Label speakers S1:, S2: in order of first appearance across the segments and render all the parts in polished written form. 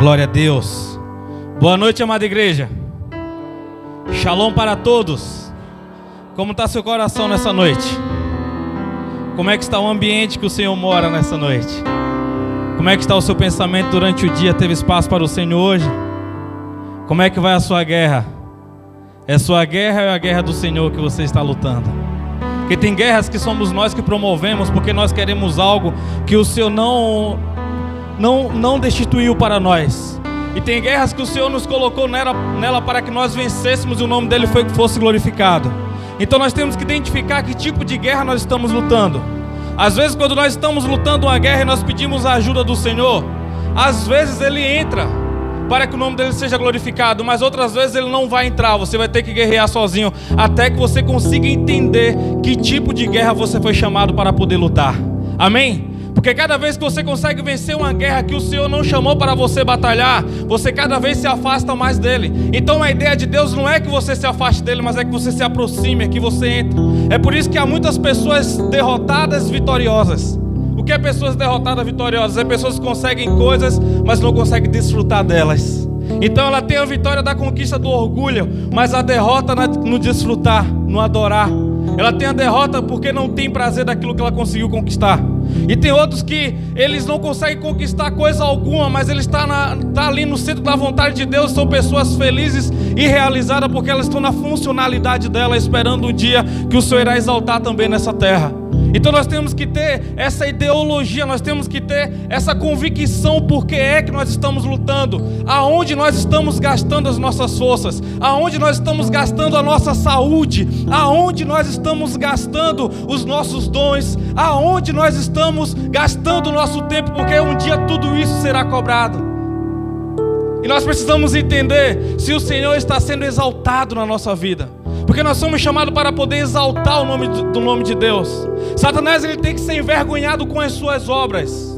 S1: Glória a Deus. Boa noite, amada igreja. Shalom para todos. Como está seu coração nessa noite? Como é que está o ambiente que o Senhor mora nessa noite? Como é que está o seu pensamento durante o dia? Teve espaço para o Senhor hoje? Como é que vai a sua guerra? É a sua guerra ou é a guerra do Senhor que você está lutando? Porque tem guerras que somos nós que promovemos porque nós queremos algo que o Senhor não destituiu para nós. E tem guerras que o Senhor nos colocou nela para que nós vencêssemos e o nome dele fosse glorificado. Então nós temos que identificar que tipo de guerra nós estamos lutando. Às vezes quando nós estamos lutando uma guerra e nós pedimos a ajuda do Senhor, às vezes ele entra para que o nome dele seja glorificado, mas outras vezes ele não vai entrar. Você vai ter que guerrear sozinho até que você consiga entender que tipo de guerra você foi chamado para poder lutar. Amém? Porque cada vez que você consegue vencer uma guerra que o Senhor não chamou para você batalhar, você cada vez se afasta mais dele. Então a ideia de Deus não é que você se afaste dele, mas é que você se aproxime, é que você entre. É por isso que há muitas pessoas derrotadas vitoriosas. O que é pessoas derrotadas vitoriosas? É pessoas que conseguem coisas, mas não conseguem desfrutar delas. Então ela tem a vitória da conquista do orgulho, mas a derrota no desfrutar, no adorar. Ela tem a derrota porque não tem prazer daquilo que ela conseguiu conquistar. E tem outros que eles não conseguem conquistar coisa alguma, mas ele está ali no centro da vontade de Deus. São pessoas felizes e realizadas porque elas estão na funcionalidade dela, esperando o dia que o Senhor irá exaltar também nessa terra. Então nós temos que ter essa ideologia, nós temos que ter essa convicção porque é que nós estamos lutando, aonde nós estamos gastando as nossas forças, aonde nós estamos gastando a nossa saúde, aonde nós estamos gastando os nossos dons, aonde nós estamos gastando o nosso tempo, porque um dia tudo isso será cobrado. E nós precisamos entender se o Senhor está sendo exaltado na nossa vida, porque nós somos chamados para poder exaltar o nome de Deus. Satanás ele tem que ser envergonhado com as suas obras,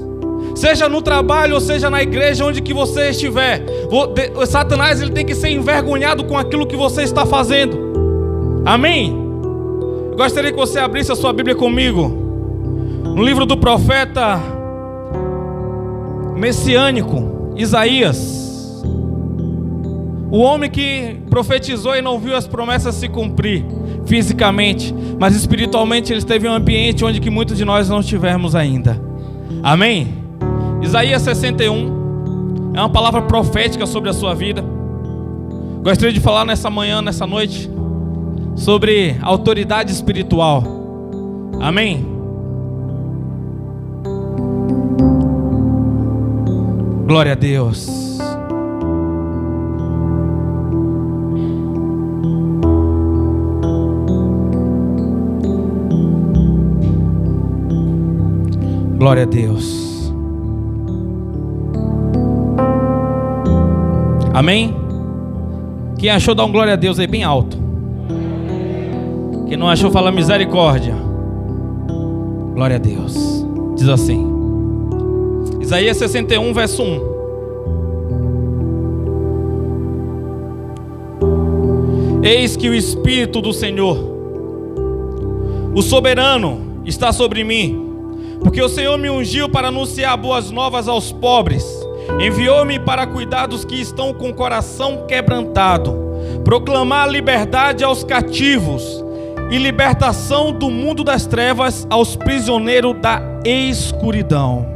S1: seja no trabalho ou seja na igreja, onde que você estiver. Satanás ele tem que ser envergonhado com aquilo que você está fazendo. Amém? Eu gostaria que você abrisse a sua Bíblia comigo no livro do profeta messiânico Isaías. O homem que profetizou e não viu as promessas se cumprir fisicamente, mas espiritualmente ele esteve em um ambiente onde que muitos de nós não estivemos ainda. Amém? Isaías 61 é uma palavra profética sobre a sua vida. Gostaria de falar nessa manhã, nessa noite, sobre autoridade espiritual. Amém? Glória a Deus. Glória a Deus. Amém? Quem achou, dá um glória a Deus aí bem alto. Quem não achou, fala misericórdia. Glória a Deus. Diz assim, Isaías 61, verso 1. Eis que o Espírito do Senhor, o soberano, está sobre mim, porque o Senhor me ungiu para anunciar boas novas aos pobres, enviou-me para cuidar dos que estão com o coração quebrantado, proclamar liberdade aos cativos e libertação do mundo das trevas aos prisioneiros da escuridão.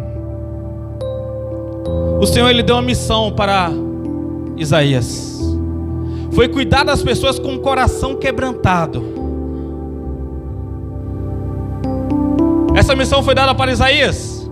S1: O Senhor ele deu uma missão para Isaías, foi cuidar das pessoas com o coração quebrantado. Essa missão foi dada para Isaías?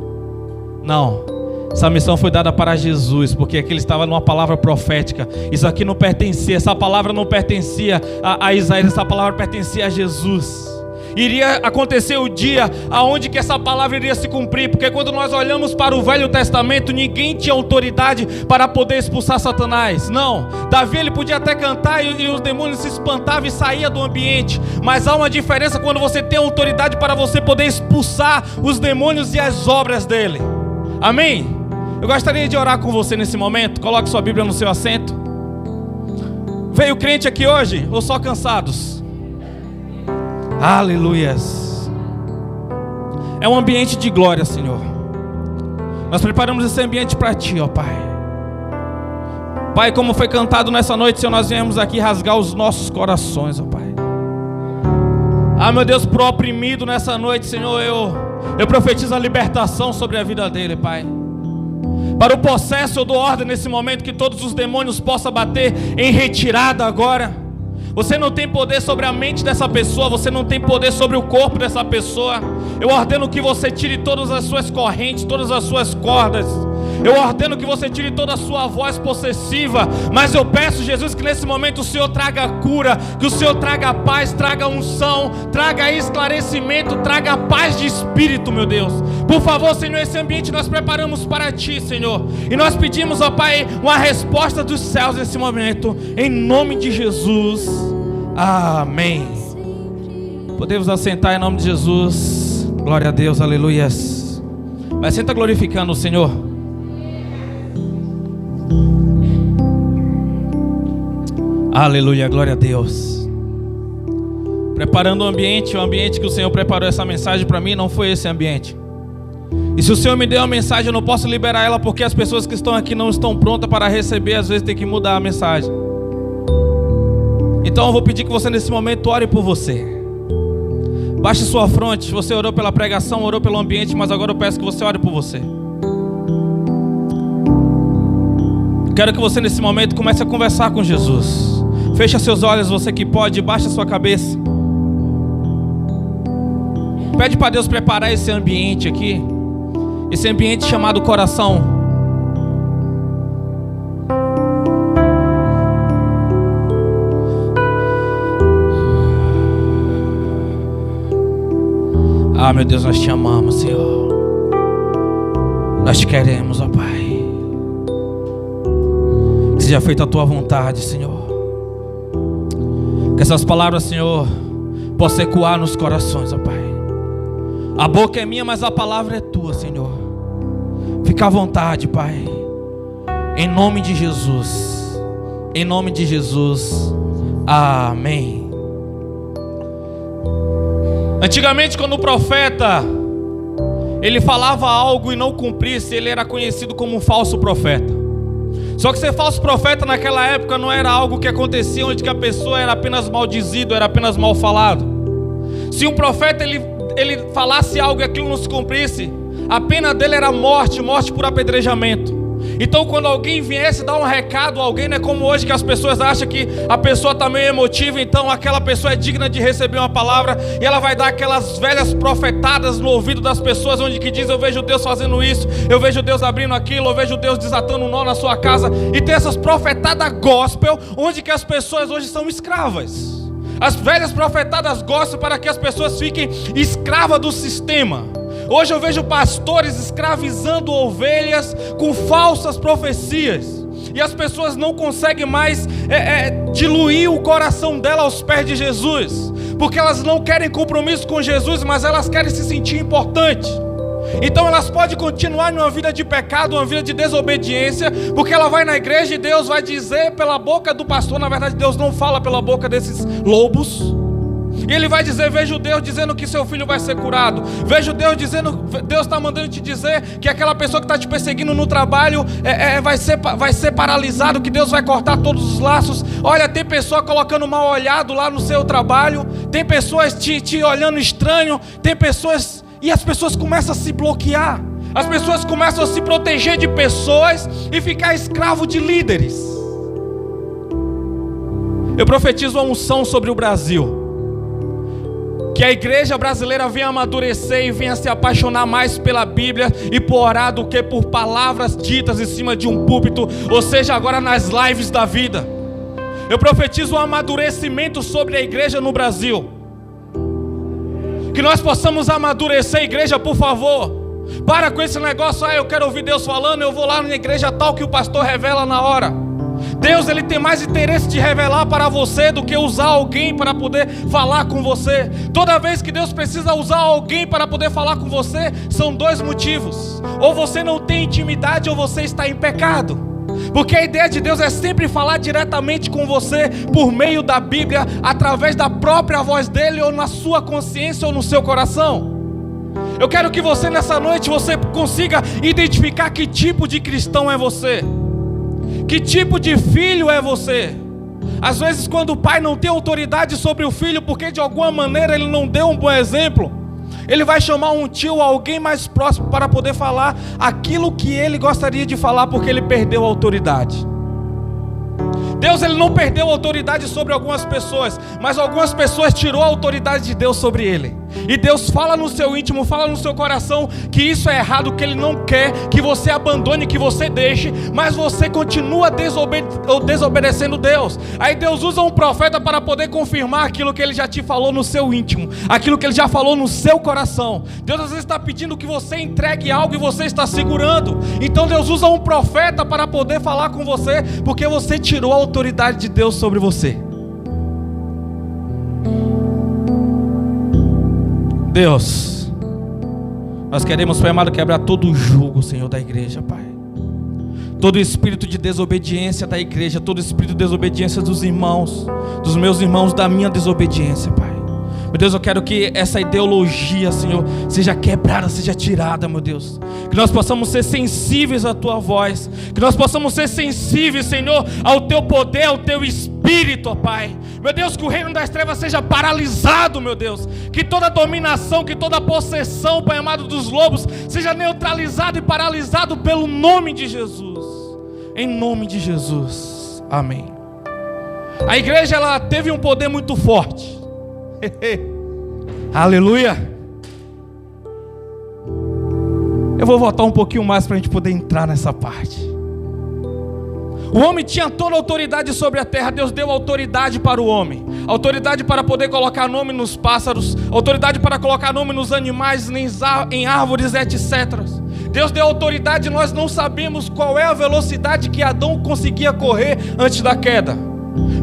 S1: Não. Essa missão foi dada para Jesus, porque aqui ele estava numa palavra profética. Isso aqui não pertencia, essa palavra não pertencia a Isaías, essa palavra pertencia a Jesus. Iria acontecer o dia aonde que essa palavra iria se cumprir, porque quando nós olhamos para o Velho Testamento, ninguém tinha autoridade para poder expulsar Satanás. Não, Davi ele podia até cantar e os demônios se espantavam e saíam do ambiente, mas há uma diferença quando você tem autoridade para você poder expulsar os demônios e as obras dele. Amém? Eu gostaria de orar com você nesse momento. Coloque sua Bíblia no seu assento. Veio crente aqui hoje ou só cansados? Aleluias. É um ambiente de glória, Senhor. Nós preparamos esse ambiente para Ti, ó Pai. Pai, como foi cantado nessa noite, Senhor, nós viemos aqui rasgar os nossos corações, ó Pai. Ah, meu Deus, pro oprimido nessa noite, Senhor, eu profetizo a libertação sobre a vida dele, Pai. Para o possesso eu dou ordem nesse momento que todos os demônios possam bater em retirada agora. Você não tem poder sobre a mente dessa pessoa, você não tem poder sobre o corpo dessa pessoa. Eu ordeno que você tire todas as suas correntes, todas as suas cordas. Eu ordeno que você tire toda a sua voz possessiva. Mas eu peço, Jesus, que nesse momento o Senhor traga cura, que o Senhor traga paz, traga unção, traga esclarecimento, traga paz de espírito, meu Deus. Por favor, Senhor, esse ambiente nós preparamos para Ti, Senhor. E nós pedimos, ó Pai, uma resposta dos céus nesse momento, em nome de Jesus. Amém. Podemos assentar em nome de Jesus. Glória a Deus, aleluias. Mas senta glorificando o Senhor. Aleluia, glória a Deus. Preparando o ambiente que o Senhor preparou essa mensagem para mim não foi esse ambiente. E se o Senhor me deu uma mensagem, eu não posso liberar ela porque as pessoas que estão aqui não estão prontas para receber. Às vezes tem que mudar a mensagem. Então eu vou pedir que você nesse momento ore por você. Baixe sua fronte. Você orou pela pregação, orou pelo ambiente, mas agora eu peço que você ore por você. Quero que você nesse momento comece a conversar com Jesus. Feche seus olhos, você que pode, baixe a sua cabeça. Pede para Deus preparar esse ambiente aqui. Esse ambiente chamado coração. Ah, meu Deus, nós te amamos, Senhor. Nós te queremos, ó Pai. Que seja feita a Tua vontade, Senhor. Que essas palavras, Senhor, possam ecoar nos corações, ó Pai. A boca é minha, mas a palavra é Tua, Senhor. Fica à vontade, Pai. Em nome de Jesus. Em nome de Jesus. Amém. Antigamente, quando o profeta ele falava algo e não cumprisse, ele era conhecido como um falso profeta. Só que ser falso profeta naquela época não era algo que acontecia onde que a pessoa era apenas maldizido, era apenas mal falado. Se um profeta ele falasse algo e aquilo não se cumprisse, a pena dele era morte por apedrejamento. Então quando alguém viesse dar um recado a alguém, não é como hoje que as pessoas acham que a pessoa está meio emotiva, então aquela pessoa é digna de receber uma palavra e ela vai dar aquelas velhas profetadas no ouvido das pessoas, onde que diz: eu vejo Deus fazendo isso, eu vejo Deus abrindo aquilo, eu vejo Deus desatando um nó na sua casa. E tem essas profetadas gospel, onde que as pessoas hoje são escravas. As velhas profetadas gospel para que as pessoas fiquem escravas do sistema. Hoje eu vejo pastores escravizando ovelhas com falsas profecias. E as pessoas não conseguem mais diluir o coração dela aos pés de Jesus. Porque elas não querem compromisso com Jesus, mas elas querem se sentir importantes. Então elas podem continuar numa vida de pecado, uma vida de desobediência, porque ela vai na igreja e Deus vai dizer pela boca do pastor. Na verdade Deus não fala pela boca desses lobos. E ele vai dizer: vejo Deus dizendo que seu filho vai ser curado. Vejo Deus dizendo, Deus está mandando te dizer que aquela pessoa que está te perseguindo no trabalho vai ser paralisado, que Deus vai cortar todos os laços. Olha, tem pessoa colocando mal olhado lá no seu trabalho. Tem pessoas te olhando estranho. Tem pessoas... E as pessoas começam a se bloquear. As pessoas começam a se proteger de pessoas e ficar escravo de líderes. Eu profetizo a unção sobre o Brasil. Que a igreja brasileira venha amadurecer e venha se apaixonar mais pela Bíblia e por orar do que por palavras ditas em cima de um púlpito, ou seja, agora nas lives da vida. Eu profetizo um amadurecimento sobre a igreja no Brasil. Que nós possamos amadurecer a igreja, por favor. Para com esse negócio: eu quero ouvir Deus falando, eu vou lá na igreja tal que o pastor revela na hora. Deus, ele tem mais interesse de revelar para você do que usar alguém para poder falar com você. Toda vez que Deus precisa usar alguém para poder falar com você, são dois motivos: ou você não tem intimidade, ou você está em pecado. Porque a ideia de Deus é sempre falar diretamente com você por meio da Bíblia, através da própria voz dele, ou na sua consciência, ou no seu coração. Eu quero que você nessa noite, você consiga identificar que tipo de cristão é você. Que tipo de filho é você? Às vezes quando o pai não tem autoridade sobre o filho, porque de alguma maneira ele não deu um bom exemplo, ele vai chamar um tio, alguém mais próximo, para poder falar aquilo que ele gostaria de falar, porque ele perdeu a autoridade. Deus, ele não perdeu a autoridade sobre algumas pessoas, mas algumas pessoas tirou a autoridade de Deus sobre ele. E Deus fala no seu íntimo, fala no seu coração que isso é errado, que Ele não quer que você abandone, que você deixe, mas você continua desobedecendo Deus. Aí Deus usa um profeta para poder confirmar aquilo que Ele já te falou no seu íntimo, aquilo que Ele já falou no seu coração. Deus às vezes está pedindo que você entregue algo e você está segurando. Então Deus usa um profeta para poder falar com você, porque você tirou a autoridade de Deus sobre você. Deus, nós queremos, Pai amado, quebrar todo o jugo, Senhor, da igreja, Pai. Todo espírito de desobediência da igreja, todo espírito de desobediência dos irmãos, dos meus irmãos, da minha desobediência, Pai. Meu Deus, eu quero que essa ideologia, Senhor, seja quebrada, seja tirada, meu Deus. Que nós possamos ser sensíveis à Tua voz. Que nós possamos ser sensíveis, Senhor, ao Teu poder, ao Teu Espírito, ó Pai. Meu Deus, que o reino das trevas seja paralisado, meu Deus. Que toda dominação, que toda possessão, Pai amado, dos lobos, seja neutralizado e paralisado pelo nome de Jesus. Em nome de Jesus. Amém. A igreja, ela teve um poder muito forte. Aleluia. Eu vou voltar um pouquinho mais para a gente poder entrar nessa parte. O homem tinha toda a autoridade sobre a terra. Deus deu autoridade para o homem, autoridade para poder colocar nome nos pássaros, autoridade para colocar nome nos animais, em árvores, etc. Deus deu autoridade. Nós não sabemos qual é a velocidade que Adão conseguia correr antes da queda.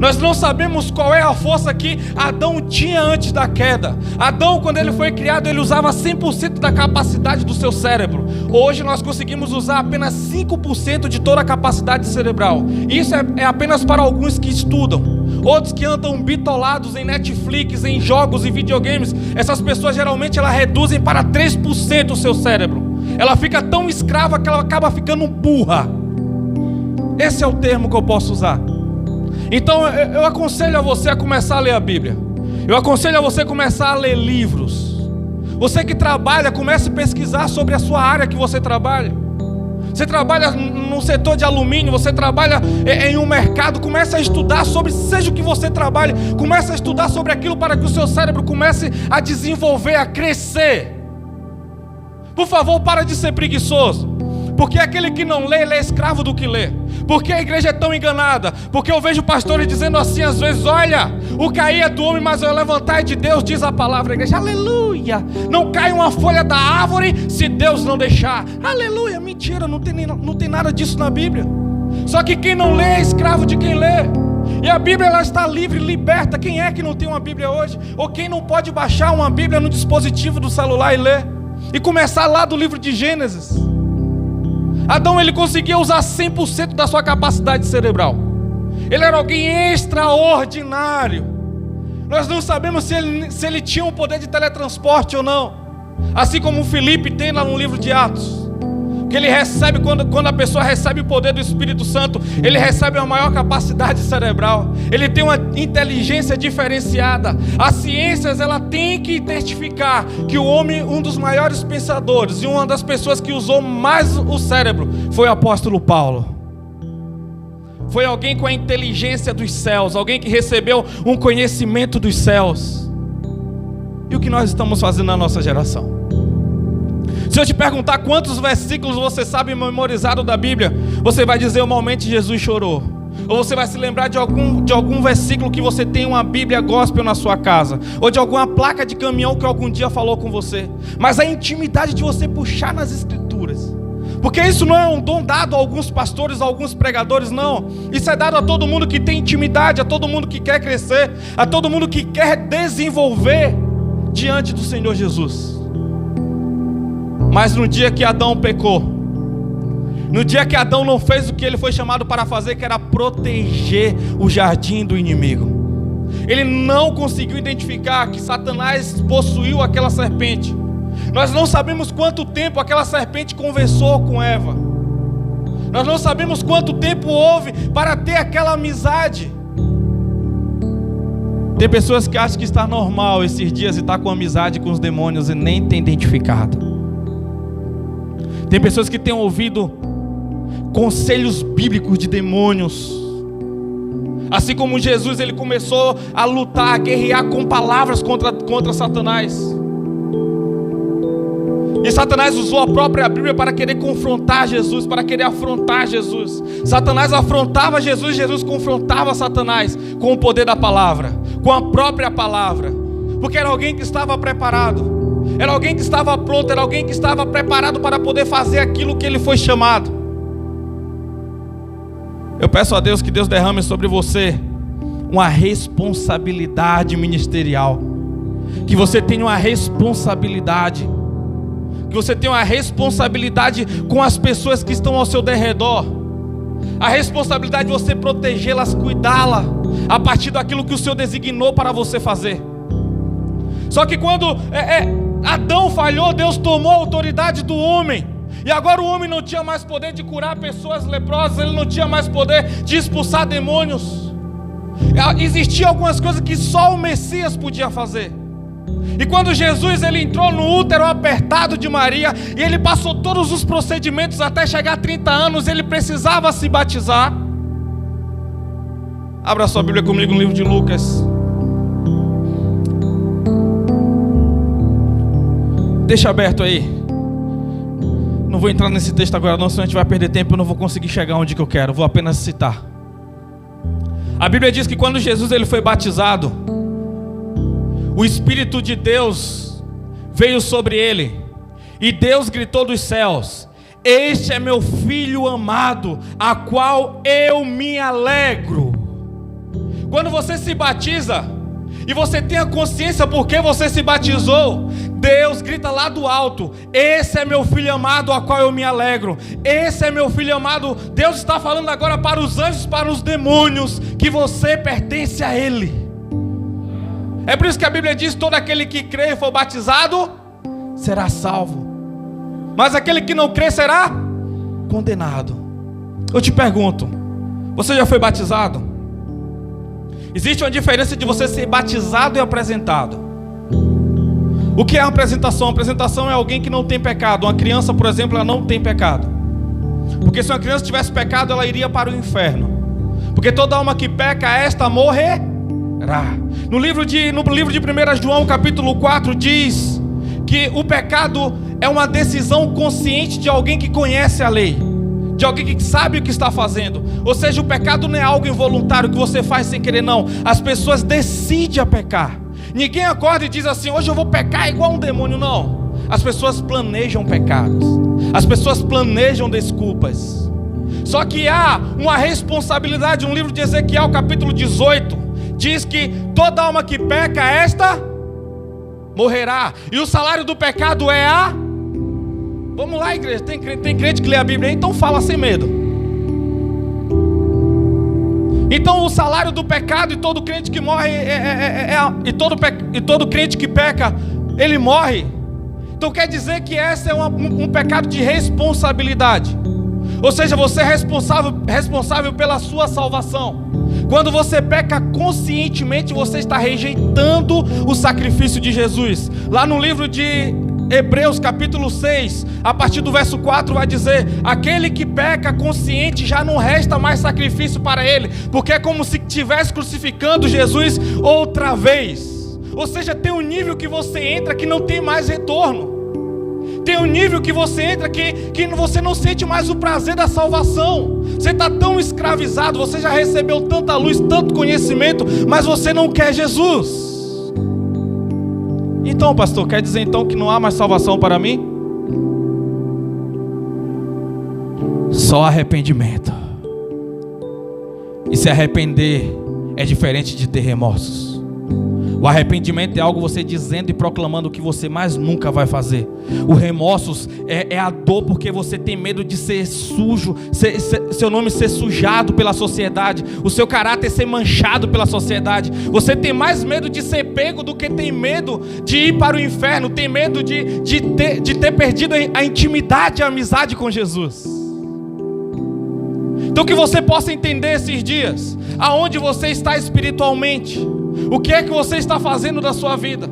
S1: Nós não sabemos qual é a força que Adão tinha antes da queda. Adão, quando ele foi criado, ele usava 100% da capacidade do seu cérebro. Hoje nós conseguimos usar apenas 5% de toda a capacidade cerebral. Isso é apenas para alguns que estudam. Outros que andam bitolados em Netflix, em jogos e videogames, essas pessoas geralmente elas reduzem para 3% o seu cérebro. Ela fica tão escrava que ela acaba ficando burra. Esse é o termo que eu posso usar. Então eu aconselho a você a começar a ler a Bíblia. Eu aconselho a você a começar a ler livros. Você que trabalha, comece a pesquisar sobre a sua área que você trabalha. Você trabalha no setor de alumínio, você trabalha em um mercado, comece a estudar sobre, seja o que você trabalhe, comece a estudar sobre aquilo para que o seu cérebro comece a desenvolver, a crescer. Por favor, para de ser preguiçoso. Porque aquele que não lê, ele é escravo do que lê. Porque a igreja é tão enganada. Porque eu vejo pastores dizendo assim às vezes: olha, o cair é do homem, mas o levantar é de Deus, diz a palavra da igreja. Aleluia. Não cai uma folha da árvore se Deus não deixar. Aleluia. Mentira, não tem nada disso na Bíblia. Só que quem não lê é escravo de quem lê. E a Bíblia, ela está livre, liberta. Quem é que não tem uma Bíblia hoje? Ou quem não pode baixar uma Bíblia no dispositivo do celular e ler? E começar lá do livro de Gênesis. Adão, ele conseguia usar 100% da sua capacidade cerebral. Ele era alguém extraordinário. Nós não sabemos se ele tinha um poder de teletransporte ou não. Assim como o Filipe tem lá no livro de Atos. Que ele recebe, quando a pessoa recebe o poder do Espírito Santo, ele recebe uma maior capacidade cerebral. Ele tem uma inteligência diferenciada. As ciências, ela tem que testificar que o homem, um dos maiores pensadores e uma das pessoas que usou mais o cérebro, foi o apóstolo Paulo. Foi alguém com a inteligência dos céus, alguém que recebeu um conhecimento dos céus. E o que nós estamos fazendo na nossa geração? Se eu te perguntar quantos versículos você sabe memorizado da Bíblia, você vai dizer: normalmente Jesus chorou. Ou você vai se lembrar de algum versículo que você tem uma Bíblia gospel na sua casa, ou de alguma placa de caminhão que algum dia falou com você. Mas a intimidade de você puxar nas Escrituras, porque isso não é um dom dado a alguns pastores, a alguns pregadores, não. Isso é dado a todo mundo que tem intimidade, a todo mundo que quer crescer, a todo mundo que quer desenvolver diante do Senhor Jesus. Mas no dia que Adão pecou, no dia que Adão não fez o que ele foi chamado para fazer, que era proteger o jardim do inimigo, ele não conseguiu identificar que Satanás possuiu aquela serpente. Nós não sabemos quanto tempo aquela serpente conversou com Eva. Nós não sabemos quanto tempo houve para ter aquela amizade. Tem pessoas que acham que está normal esses dias e está com amizade com os demônios e nem tem identificado. Tem pessoas que têm ouvido conselhos bíblicos de demônios. Assim como Jesus, ele começou a lutar, a guerrear com palavras contra Satanás. E Satanás usou a própria Bíblia para querer confrontar Jesus, para querer afrontar Jesus. Satanás afrontava Jesus, Jesus confrontava Satanás com o poder da palavra, com a própria palavra. Porque era alguém que estava preparado, era alguém que estava pronto, era alguém que estava preparado para poder fazer aquilo que ele foi chamado. Eu peço a Deus que Deus derrame sobre você uma responsabilidade ministerial. Que você tenha uma responsabilidade. Que você tenha uma responsabilidade com as pessoas que estão ao seu derredor. A responsabilidade de você protegê-las, cuidá-las, a partir daquilo que o Senhor designou para você fazer. Só que quando Adão falhou, Deus tomou a autoridade do homem. E agora o homem não tinha mais poder de curar pessoas leprosas, ele não tinha mais poder de expulsar demônios. Existiam algumas coisas que só o Messias podia fazer. E quando Jesus ele entrou no útero apertado de Maria, e ele passou todos os procedimentos até chegar a 30 anos, ele precisava se batizar. Abra sua Bíblia comigo no livro de Lucas. Deixa aberto aí. Não vou entrar nesse texto agora não, senão a gente vai perder tempo, eu não vou conseguir chegar onde que eu quero. Vou apenas citar. A Bíblia diz que quando Jesus ele foi batizado, o Espírito de Deus veio sobre ele, e Deus gritou dos céus: este é meu filho amado, a qual eu me alegro. Quando você se batiza, e você tem a consciência por que você se batizou, Deus grita lá do alto: esse é meu filho amado, a qual eu me alegro. Esse é meu filho amado. Deus está falando agora para os anjos, para os demônios, que você pertence a Ele. É por isso que a Bíblia diz: todo aquele que crê e for batizado será salvo, mas aquele que não crê será condenado. Eu te pergunto, você já foi batizado? Existe uma diferença de você ser batizado e apresentado. O que é uma apresentação? Uma apresentação é alguém que não tem pecado. Uma criança, por exemplo, ela não tem pecado. Porque se uma criança tivesse pecado, ela iria para o inferno. Porque toda alma que peca, esta morrerá. No livro de 1 João, capítulo 4, diz que o pecado é uma decisão consciente de alguém que conhece a lei, de alguém que sabe o que está fazendo. Ou seja, o pecado não é algo involuntário que você faz sem querer, não. As pessoas decidem a pecar. Ninguém acorda e diz assim: hoje eu vou pecar igual um demônio. Não. As pessoas planejam pecados, as pessoas planejam desculpas. Só que há uma responsabilidade. No livro de Ezequiel, capítulo 18, diz que toda alma que peca, esta morrerá. E o salário do pecado é a... Vamos lá, igreja, tem crente que lê a Bíblia, então fala sem medo. Então o salário do pecado, e todo crente que morre e todo crente que peca, ele morre. Então quer dizer que esse é um pecado de responsabilidade. Ou seja, você é responsável pela sua salvação. Quando você peca conscientemente, você está rejeitando o sacrifício de Jesus. Lá no livro de Hebreus capítulo 6, a partir do verso 4 vai dizer: aquele que peca consciente, já não resta mais sacrifício para ele, porque é como se estivesse crucificando Jesus outra vez. Ou seja, tem um nível que você entra que não tem mais retorno. Tem um nível que você entra que você não sente mais o prazer da salvação. Você está tão escravizado, você já recebeu tanta luz, tanto conhecimento, mas você não quer Jesus. Então, pastor, quer dizer então que não há mais salvação para mim? Só arrependimento. E se arrepender é diferente de ter remorsos. O arrependimento é algo você dizendo e proclamando o que você mais nunca vai fazer. O remorsos é a dor porque você tem medo de ser sujo, seu nome ser sujado pela sociedade, o seu caráter ser manchado pela sociedade. Você tem mais medo de ser pego do que tem medo de ir para o inferno, tem medo de ter perdido a intimidade e a amizade com Jesus. Então que você possa entender esses dias, aonde você está espiritualmente, o que é que você está fazendo da sua vida.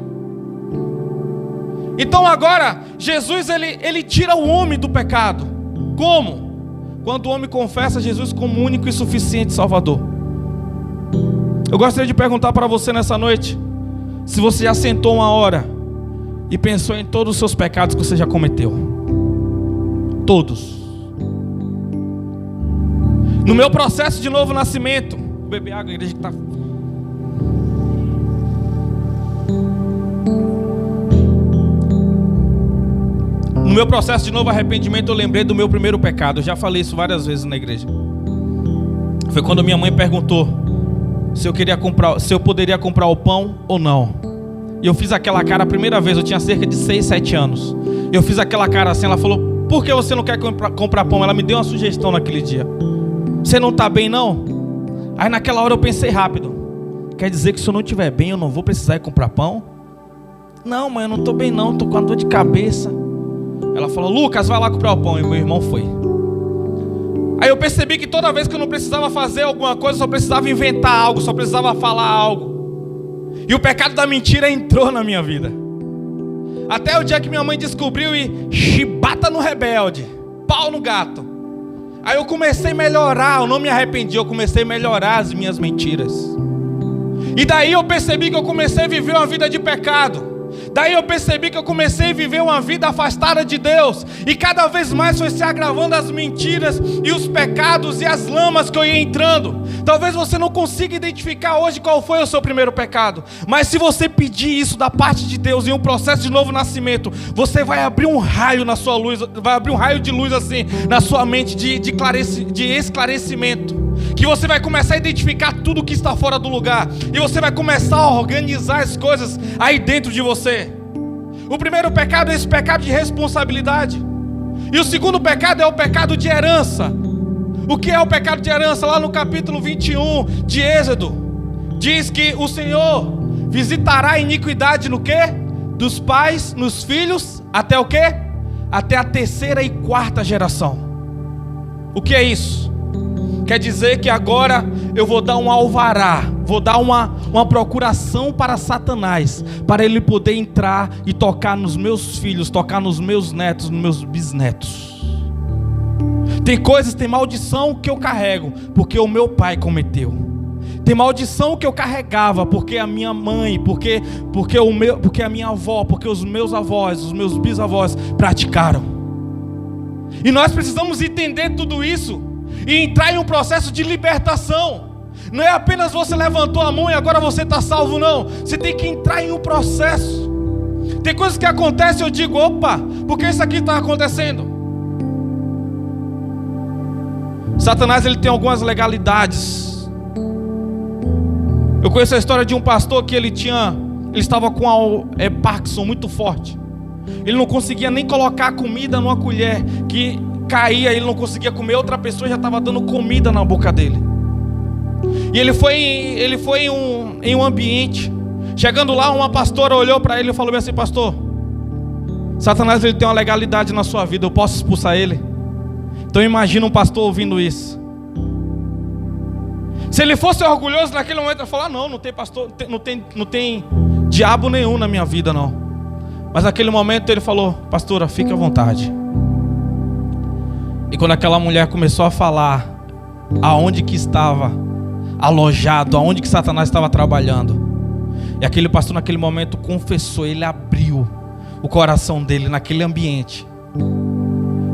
S1: Então agora, Jesus ele tira o homem do pecado. Como? Quando o homem confessa Jesus como único e suficiente Salvador. Eu gostaria de perguntar para você nessa noite, se você já sentou uma hora e pensou em todos os seus pecados que você já cometeu. Todos. No meu processo de novo nascimento, vou beber água, a igreja que está... No meu processo de novo arrependimento, eu lembrei do meu primeiro pecado. Eu já falei isso várias vezes na igreja. Foi quando minha mãe perguntou se eu poderia comprar o pão ou não. E eu fiz aquela cara a primeira vez, eu tinha cerca de 6, 7 anos. Eu fiz aquela cara assim, ela falou: por que você não quer comprar pão? Ela me deu uma sugestão naquele dia: você não está bem não? Aí naquela hora eu pensei rápido: quer dizer que se eu não estiver bem eu não vou precisar ir comprar pão? Não, mãe, eu não estou bem não, estou com uma dor de cabeça. Ela falou: Lucas, vai lá comprar o pão. E meu irmão foi. Aí eu percebi que toda vez que eu não precisava fazer alguma coisa, só precisava inventar algo, só precisava falar algo. E o pecado da mentira entrou na minha vida. Até o dia que minha mãe descobriu e chibata no rebelde, pau no gato. Aí eu comecei a melhorar, eu não me arrependi, eu comecei a melhorar as minhas mentiras. E daí eu percebi que eu comecei a viver uma vida de pecado. Daí eu percebi que eu comecei a viver uma vida afastada de Deus. E cada vez mais foi se agravando as mentiras e os pecados e as lamas que eu ia entrando. Talvez você não consiga identificar hoje qual foi o seu primeiro pecado. Mas se você pedir isso da parte de Deus em um processo de novo nascimento, você vai abrir um raio na sua luz, vai abrir um raio de luz assim na sua mente de esclarecimento. Que você vai começar a identificar tudo que está fora do lugar. E você vai começar a organizar as coisas aí dentro de você. O primeiro pecado é esse pecado de responsabilidade. E o segundo pecado é o pecado de herança. O que é o pecado de herança? Lá no capítulo 21 de Êxodo, diz que o Senhor visitará a iniquidade no quê? Dos pais, nos filhos, até o quê? Até a 3ª e 4ª geração. O que é isso? Quer dizer que agora eu vou dar um alvará, vou dar uma procuração para Satanás, para ele poder entrar e tocar nos meus filhos, tocar nos meus netos, nos meus bisnetos. Tem coisas, tem maldição que eu carrego, porque o meu pai cometeu. Tem maldição que eu carregava, porque a minha mãe, porque a minha avó, porque os meus avós, os meus bisavós praticaram. E nós precisamos entender tudo isso e entrar em um processo de libertação. Não é apenas você levantou a mão e agora você está salvo, não. Você tem que entrar em um processo. Tem coisas que acontecem, eu digo: opa, por que isso aqui está acontecendo? Satanás, ele tem algumas legalidades. Eu conheço a história de um pastor que ele estava com Parkinson muito forte. Ele não conseguia nem colocar comida numa colher que caía, ele não conseguia comer, outra pessoa já estava dando comida na boca dele. E ele foi em um ambiente. Chegando lá, uma pastora olhou para ele e falou assim: pastor, Satanás, ele tem uma legalidade na sua vida, eu posso expulsar ele? Então imagina um pastor ouvindo isso. Se ele fosse orgulhoso naquele momento, ele ia falar: não tem pastor, não tem diabo nenhum na minha vida, não. Mas naquele momento ele falou: pastora, fique à vontade. E quando aquela mulher começou a falar aonde que estava alojado, aonde que Satanás estava trabalhando, e aquele pastor naquele momento confessou, ele abriu o coração dele naquele ambiente.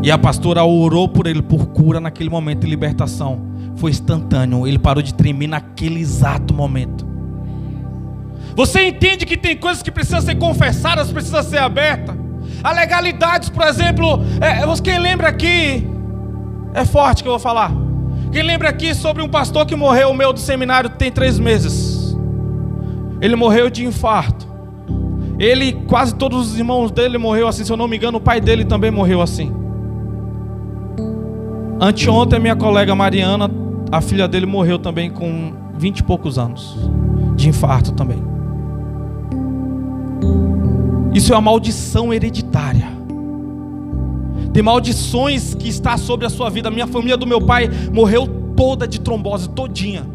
S1: E a pastora orou por ele, por cura naquele momento de libertação. Foi instantâneo, ele parou de tremer naquele exato momento. Você entende que tem coisas que precisam ser confessadas, precisam ser abertas? Há legalidades, por exemplo, quem lembra aqui, é forte que eu vou falar. Quem lembra aqui sobre um pastor que morreu, o meu do seminário, tem 3 meses. Ele morreu de infarto. Quase todos os irmãos dele morreram assim, se eu não me engano, o pai dele também morreu assim. Anteontem, minha colega Mariana, a filha dele morreu também com 20 e poucos anos, de infarto também. Isso é uma maldição hereditária. Tem maldições que está sobre a sua vida. A minha família do meu pai morreu toda de trombose, todinha.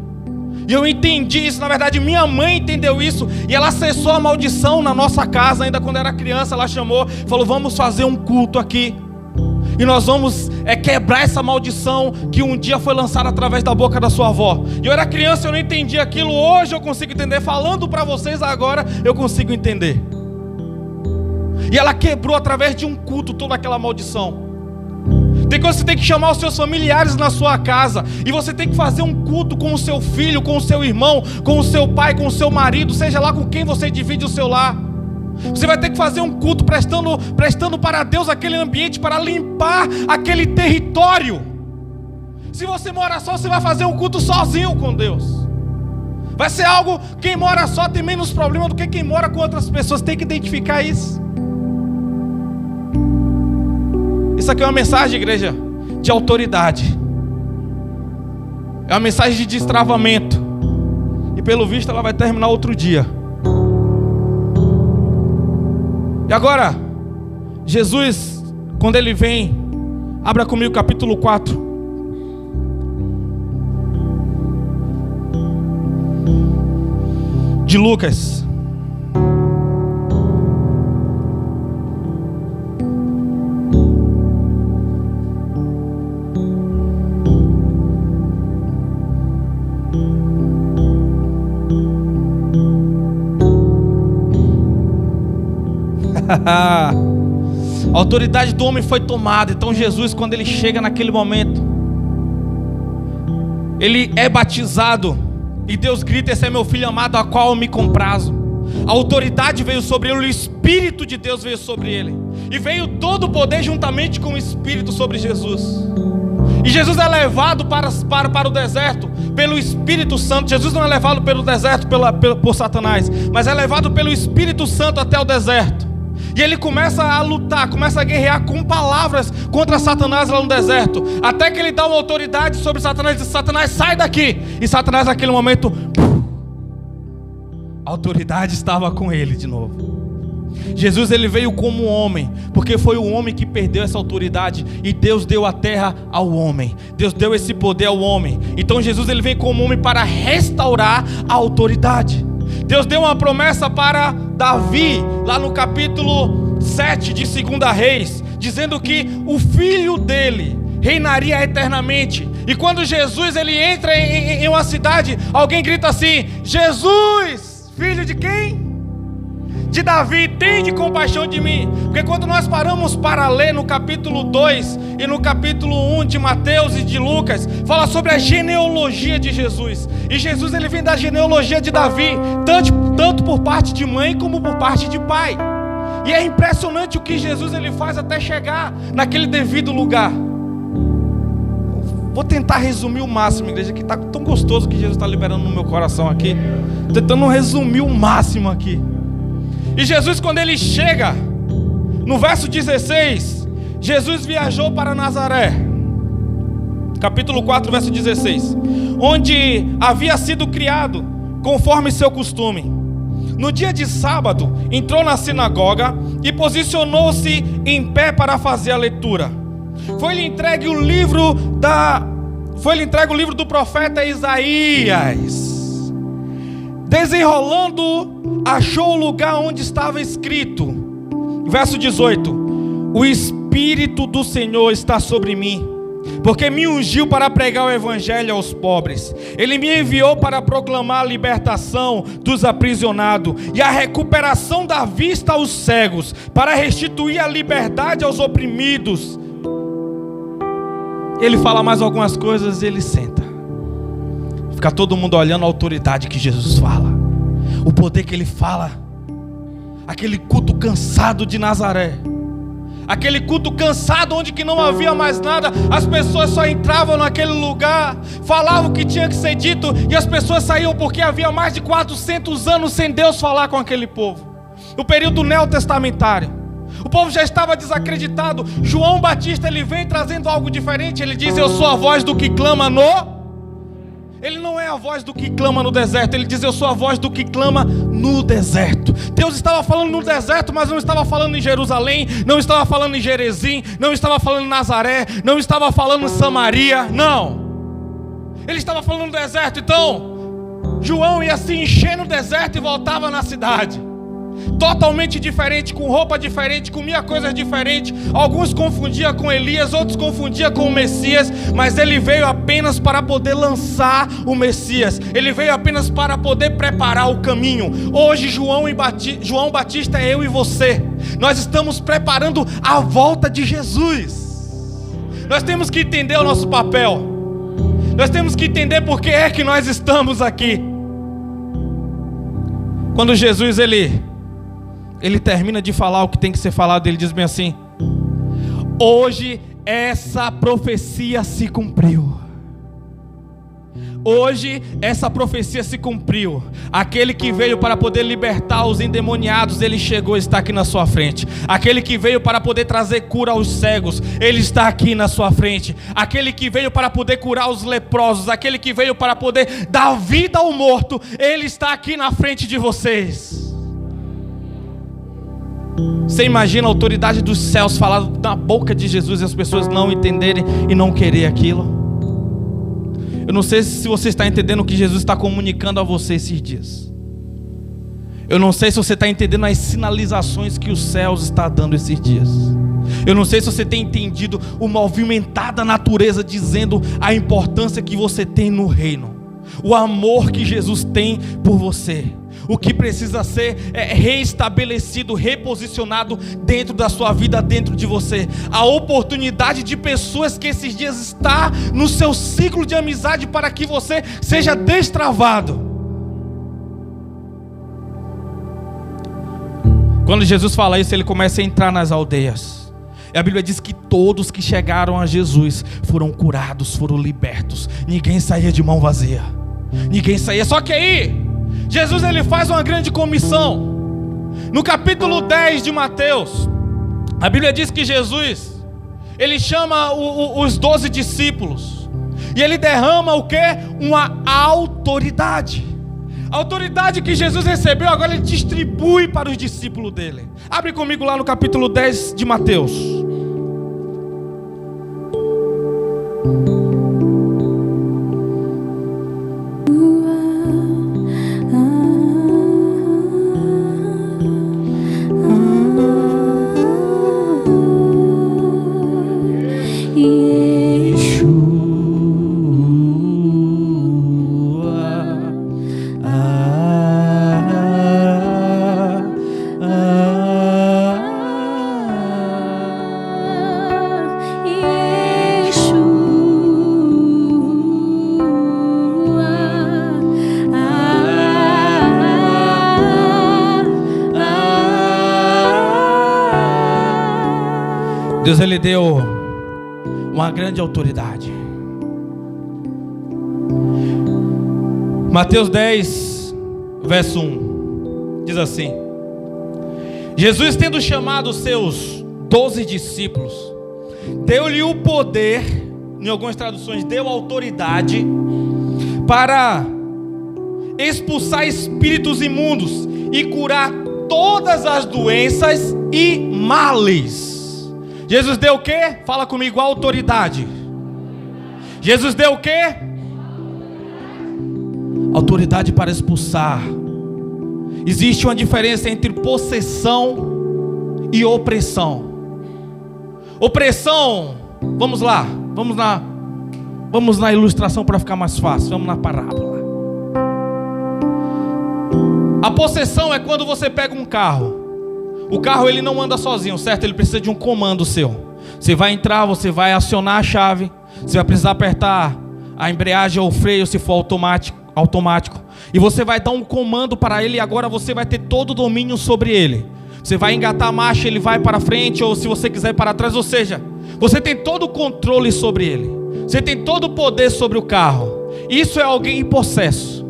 S1: E eu entendi isso, na verdade minha mãe entendeu isso, e ela cessou a maldição na nossa casa, ainda quando era criança. Ela chamou, falou: vamos fazer um culto aqui, e nós vamos quebrar essa maldição que um dia foi lançada através da boca da sua avó. E eu era criança, eu não entendia aquilo. Hoje eu consigo entender, falando para vocês agora, eu consigo entender. E ela quebrou através de um culto toda aquela maldição. Tem coisa que você tem que chamar os seus familiares na sua casa, e você tem que fazer um culto com o seu filho, com o seu irmão, com o seu pai, com o seu marido, seja lá com quem você divide o seu lar. Você vai ter que fazer um culto prestando para Deus aquele ambiente, para limpar aquele território. Se você mora só, você vai fazer um culto sozinho com Deus. Vai ser algo, quem mora só tem menos problema do que quem mora com outras pessoas. Tem que identificar isso. Isso aqui é uma mensagem, igreja, de autoridade. É uma mensagem de destravamento. E pelo visto ela vai terminar outro dia. E agora, Jesus, quando ele vem, abra comigo o capítulo 4. De Lucas. A autoridade do homem foi tomada. Então Jesus, quando ele chega naquele momento, ele é batizado, e Deus grita: esse é meu filho amado, a qual eu me comprazo. A autoridade veio sobre ele, o Espírito de Deus veio sobre ele, e veio todo o poder juntamente com o Espírito sobre Jesus. E Jesus é levado para o deserto pelo Espírito Santo. Jesus não é levado pelo deserto por Satanás, mas é levado pelo Espírito Santo até o deserto. E ele começa a lutar, começa a guerrear com palavras contra Satanás lá no deserto, até que ele dá uma autoridade sobre Satanás e diz: Satanás, sai daqui. E Satanás naquele momento, a autoridade estava com ele de novo. Jesus, ele veio como homem, porque foi o homem que perdeu essa autoridade, e Deus deu a terra ao homem. Deus deu esse poder ao homem. Então Jesus, ele vem como homem para restaurar a autoridade. Deus deu uma promessa para Davi, lá no capítulo 7 de 2 Reis, dizendo que o filho dele reinaria eternamente. E quando Jesus, ele entra em uma cidade, alguém grita assim: Jesus, filho de quem? De Davi, tende compaixão de mim. Porque quando nós paramos para ler no capítulo 2 e no capítulo 1 de Mateus e de Lucas, fala sobre a genealogia de Jesus. E Jesus, ele vem da genealogia de Davi, tanto por parte de mãe como por parte de pai. E é impressionante o que Jesus, ele faz até chegar naquele devido lugar. Vou tentar resumir o máximo, igreja, que está tão gostoso que Jesus está liberando no meu coração aqui. Tentando resumir o máximo aqui. E Jesus, quando ele chega, no verso 16, Jesus viajou para Nazaré, capítulo 4, verso 16, onde havia sido criado, conforme seu costume. No dia de sábado, entrou na sinagoga e posicionou-se em pé para fazer a leitura. Foi-lhe entregue o livro do profeta Isaías. Desenrolando, achou o lugar onde estava escrito, verso 18: o Espírito do Senhor está sobre mim, porque me ungiu para pregar o evangelho aos pobres. Ele me enviou para proclamar a libertação dos aprisionados e a recuperação da vista aos cegos, para restituir a liberdade aos oprimidos. Ele fala mais algumas coisas e ele senta. Fica todo mundo olhando a autoridade que Jesus fala, o poder que ele fala. Aquele culto cansado de Nazaré, aquele culto cansado onde que não havia mais nada. As pessoas só entravam naquele lugar, falavam o que tinha que ser dito, e as pessoas saíam, porque havia mais de 400 anos sem Deus falar com aquele povo. O período neotestamentário, o povo já estava desacreditado. João Batista, ele vem trazendo algo diferente. Ele diz: eu sou a voz do que clama no... Ele não é a voz do que clama no deserto. Ele diz: eu sou a voz do que clama no deserto. Deus estava falando no deserto, mas não estava falando em Jerusalém, não estava falando em Gerezim, não estava falando em Nazaré, não estava falando em Samaria, não. Ele estava falando do deserto. Então João ia se encher no deserto e voltava na cidade. Totalmente diferente, com roupa diferente, comia coisas diferentes. Alguns confundiam com Elias, outros confundiam com o Messias. Mas ele veio apenas para poder lançar o Messias. Ele veio apenas para poder preparar o caminho. Hoje João Batista é eu e você. Nós estamos preparando a volta de Jesus. Nós temos que entender o nosso papel. Nós temos que entender por que é que nós estamos aqui. Quando Jesus ele termina de falar o que tem que ser falado, ele diz bem assim: hoje essa profecia se cumpriu. Hoje essa profecia se cumpriu. Aquele que veio para poder libertar os endemoniados, ele chegou e está aqui na sua frente. Aquele que veio para poder trazer cura aos cegos, ele está aqui na sua frente. Aquele que veio para poder curar os leprosos, aquele que veio para poder dar vida ao morto, ele está aqui na frente de vocês. Você imagina a autoridade dos céus falar na boca de Jesus e as pessoas não entenderem e não querer aquilo? Eu não sei se você está entendendo o que Jesus está comunicando a você esses dias. Eu não sei se você está entendendo as sinalizações que os céus está dando esses dias. Eu não sei se você tem entendido o movimentar da natureza dizendo a importância que você tem no reino, o amor que Jesus tem por você. O que precisa ser reestabelecido, reposicionado dentro da sua vida, dentro de você. A oportunidade de pessoas que esses dias está no seu ciclo de amizade para que você seja destravado. Quando Jesus fala isso, ele começa a entrar nas aldeias. E a Bíblia diz que todos que chegaram a Jesus foram curados, foram libertos. Ninguém saía de mão vazia. Ninguém saía. Só que aí Jesus ele faz uma grande comissão. No capítulo 10 de Mateus, a Bíblia diz que Jesus ele chama os 12 discípulos e ele derrama o que? Uma autoridade. A autoridade que Jesus recebeu, agora ele distribui para os discípulos dele. Abre comigo lá no capítulo 10 de Mateus. Deus ele deu uma grande autoridade. Mateus 10, verso 1 diz assim: Jesus, tendo chamado os seus 12 discípulos, deu-lhe o poder, em algumas traduções deu autoridade, para expulsar espíritos imundos e curar todas as doenças e males. Jesus deu o quê? Fala comigo, autoridade. Jesus deu o quê? Autoridade para expulsar. Existe uma diferença entre possessão e opressão. Opressão, vamos lá, vamos na ilustração para ficar mais fácil, vamos na parábola. A possessão é quando você pega um carro. O carro ele não anda sozinho, certo? Ele precisa de um comando seu. Você vai entrar, você vai acionar a chave. Você vai precisar apertar a embreagem ou o freio se for automático. E você vai dar um comando para ele e agora você vai ter todo o domínio sobre ele. Você vai engatar a marcha, ele vai para frente ou se você quiser para trás. Ou seja, você tem todo o controle sobre ele. Você tem todo o poder sobre o carro. Isso é alguém em possesso.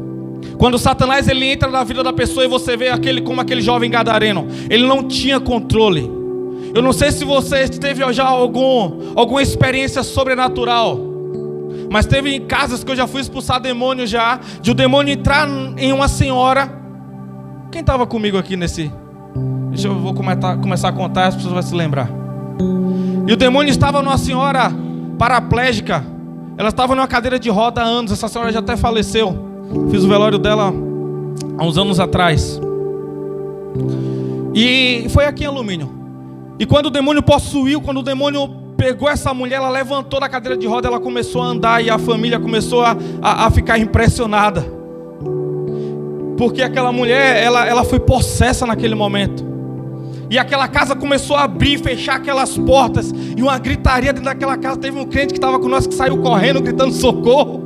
S1: Quando Satanás ele entra na vida da pessoa e você vê como aquele jovem gadareno, ele não tinha controle. Eu não sei se você teve já alguma experiência sobrenatural, mas teve em casas que eu já fui expulsar demônio já, de o demônio entrar em uma senhora. Quem estava comigo aqui nesse? Eu vou começar a contar, as pessoas vão se lembrar. E o demônio estava numa senhora paraplégica. Ela estava numa cadeira de roda há anos. Essa senhora já até faleceu. Fiz o velório dela há uns anos atrás. E foi aqui em Alumínio. E quando o demônio possuiu, quando o demônio pegou essa mulher, ela levantou da cadeira de roda, ela começou a andar, e a família começou a ficar impressionada. Porque aquela mulher, ela foi possessa naquele momento. E aquela casa começou a abrir e fechar aquelas portas. E uma gritaria dentro daquela casa. Teve um crente que estava com nós que saiu correndo, gritando socorro.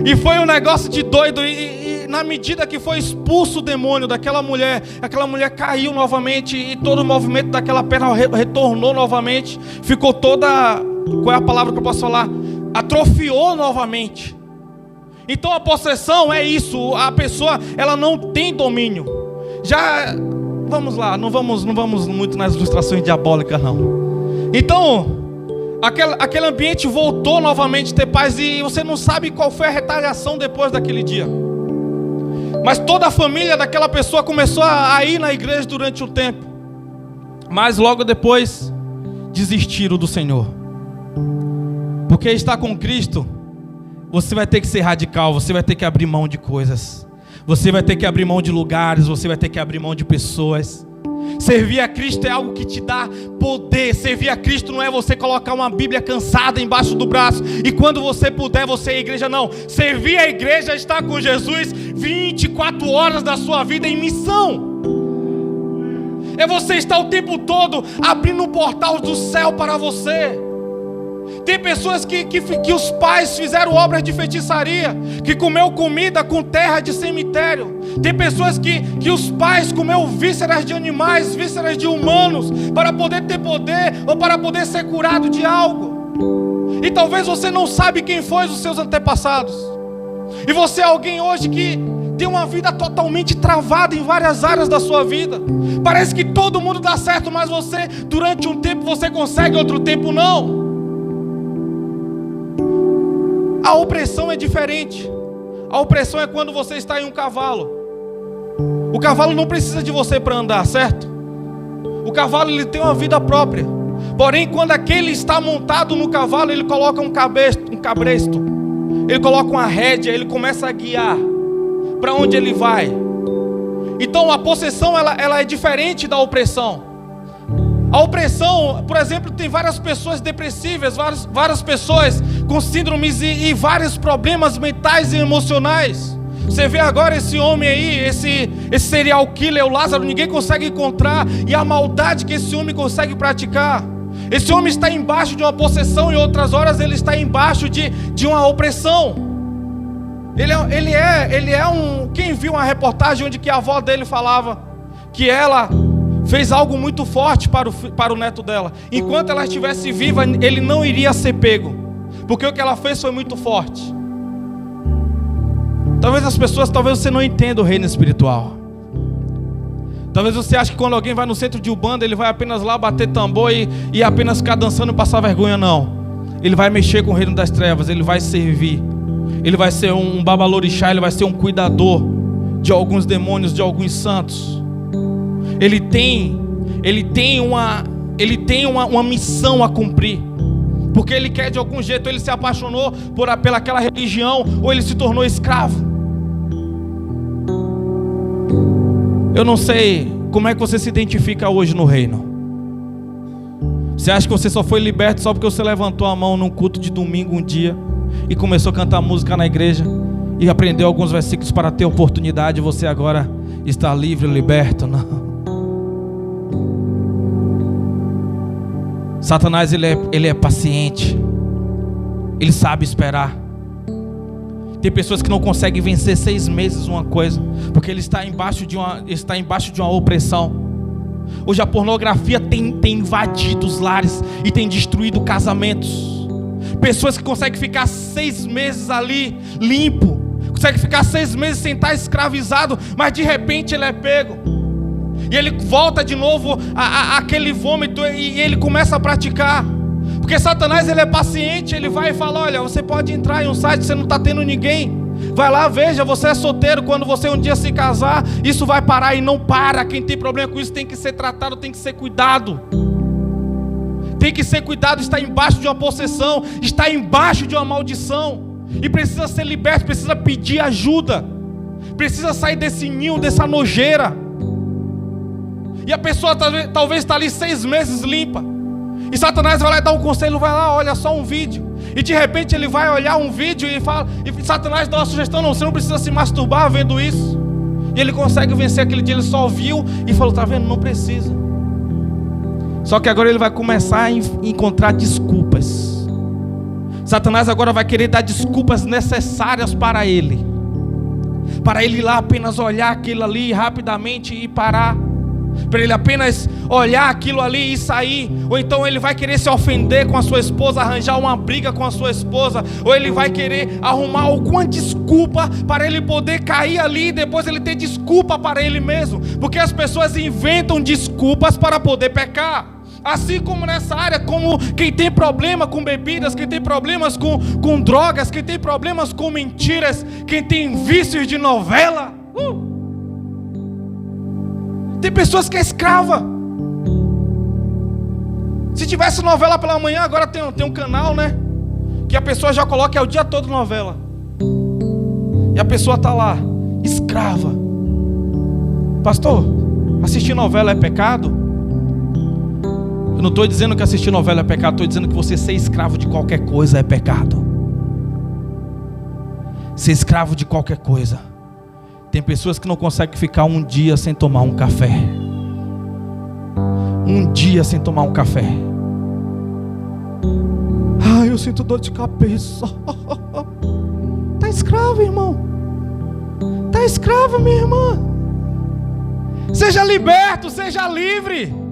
S1: E foi um negócio de doido. E na medida que foi expulso o demônio daquela mulher, aquela mulher caiu novamente. E todo o movimento daquela perna retornou novamente. Ficou toda... Qual é a palavra que eu posso falar? Atrofiou novamente. Então a possessão é isso. A pessoa, ela não tem domínio. Já, vamos lá, não vamos muito nas ilustrações diabólicas não. Então, aquele ambiente voltou novamente a ter paz. E você não sabe qual foi a retaliação depois daquele dia. Mas toda a família daquela pessoa começou a ir na igreja durante um tempo. Mas logo depois, desistiram do Senhor. Porque estar com Cristo, você vai ter que ser radical, você vai ter que abrir mão de coisas. Você vai ter que abrir mão de lugares, você vai ter que abrir mão de pessoas. Servir a Cristo é algo que te dá poder. Servir a Cristo não é você colocar uma Bíblia cansada embaixo do braço e quando você puder você ir à igreja, não. Servir a igreja é estar com Jesus 24 horas da sua vida em missão. É você estar o tempo todo abrindo um portal do céu para você. Tem pessoas que os pais fizeram obras de feitiçaria, que comeu comida com terra de cemitério. Tem pessoas que os pais comeu vísceras de animais, vísceras de humanos, para poder ter poder ou para poder ser curado de algo. E talvez você não sabe quem foi os seus antepassados. E você é alguém hoje que tem uma vida totalmente travada em várias áreas da sua vida. Parece que todo mundo dá certo, mas você, durante um tempo você consegue, outro tempo não. A opressão é diferente. A opressão é quando você está em um cavalo. O cavalo não precisa de você para andar, certo? O cavalo ele tem uma vida própria. Porém, quando aquele está montado no cavalo, ele coloca um cabresto. Ele coloca uma rédea, ele começa a guiar para onde ele vai. Então a possessão ela é diferente da opressão. A opressão, por exemplo, tem várias pessoas depressivas, várias pessoas com síndromes e vários problemas mentais e emocionais. Você vê agora esse homem aí, esse serial killer, o Lázaro, ninguém consegue encontrar. E a maldade que esse homem consegue praticar. Esse homem está embaixo de uma possessão e outras horas ele está embaixo de uma opressão. Ele é um... Quem viu uma reportagem onde que a avó dele falava que ela fez algo muito forte para o neto dela. Enquanto ela estivesse viva, ele não iria ser pego, porque o que ela fez foi muito forte. Talvez você não entenda o reino espiritual. Talvez você ache que quando alguém vai no centro de Umbanda, ele vai apenas lá bater tambor e apenas ficar dançando e passar vergonha. Não. Ele vai mexer com o reino das trevas, ele vai servir. Ele vai ser um babalorixá, ele vai ser um cuidador de alguns demônios, de alguns santos. Ele tem uma missão a cumprir. Porque ele quer de algum jeito, ele se apaixonou pelaquela religião, ou ele se tornou escravo. Eu não sei como é que você se identifica hoje no reino. Você acha que você só foi liberto só porque você levantou a mão num culto de domingo um dia e começou a cantar música na igreja e aprendeu alguns versículos para ter oportunidade, você agora está livre, liberto? Não. Satanás ele é paciente. Ele sabe esperar. Tem pessoas que não conseguem vencer 6 meses uma coisa, porque ele está embaixo de uma opressão. Hoje a pornografia tem invadido os lares e tem destruído casamentos. Pessoas que conseguem ficar 6 meses ali limpo, conseguem ficar 6 meses sem estar escravizado, mas de repente ele é pego. E ele volta de novo àquele vômito e ele começa a praticar. Porque Satanás ele é paciente, ele vai e fala: olha, você pode entrar em um site, você não está tendo ninguém. Vai lá, veja, você é solteiro, quando você um dia se casar, isso vai parar. E não para. Quem tem problema com isso tem que ser tratado, tem que ser cuidado. tem que ser cuidado, está embaixo de uma possessão, está embaixo de uma maldição, e precisa ser liberto, precisa pedir ajuda, precisa sair desse ninho, dessa nojeira. E a pessoa talvez está ali 6 meses limpa, e Satanás vai lá e dar um conselho, vai lá, olha só um vídeo, e de repente ele vai olhar um vídeo e fala, e Satanás dá uma sugestão, não, você não precisa se masturbar vendo isso. E ele consegue vencer. Aquele dia ele só viu e falou, tá vendo, não precisa. Só que agora ele vai começar a encontrar desculpas. Satanás agora vai querer dar desculpas necessárias para ele ir lá apenas olhar aquilo ali rapidamente e parar, para ele apenas olhar aquilo ali e sair. Ou então ele vai querer se ofender com a sua esposa, arranjar uma briga com a sua esposa, ou ele vai querer arrumar alguma desculpa para ele poder cair ali, e depois ele ter desculpa para ele mesmo, porque as pessoas inventam desculpas para poder pecar. Assim como nessa área, como quem tem problema com bebidas, quem tem problemas com drogas, quem tem problemas com mentiras, quem tem vícios de novela. Tem pessoas que é escrava. Se tivesse novela pela manhã, agora tem um canal, né? Que a pessoa já coloca, é o dia todo novela. E a pessoa está lá, escrava. Pastor, assistir novela é pecado? Eu não estou dizendo que assistir novela é pecado, estou dizendo que você ser escravo de qualquer coisa é pecado. Ser escravo de qualquer coisa. Tem pessoas que não conseguem ficar um dia sem tomar um café. Um dia sem tomar um café. Ai, eu sinto dor de cabeça. Está escravo, irmão. Está escravo, minha irmã. Seja liberto, seja livre.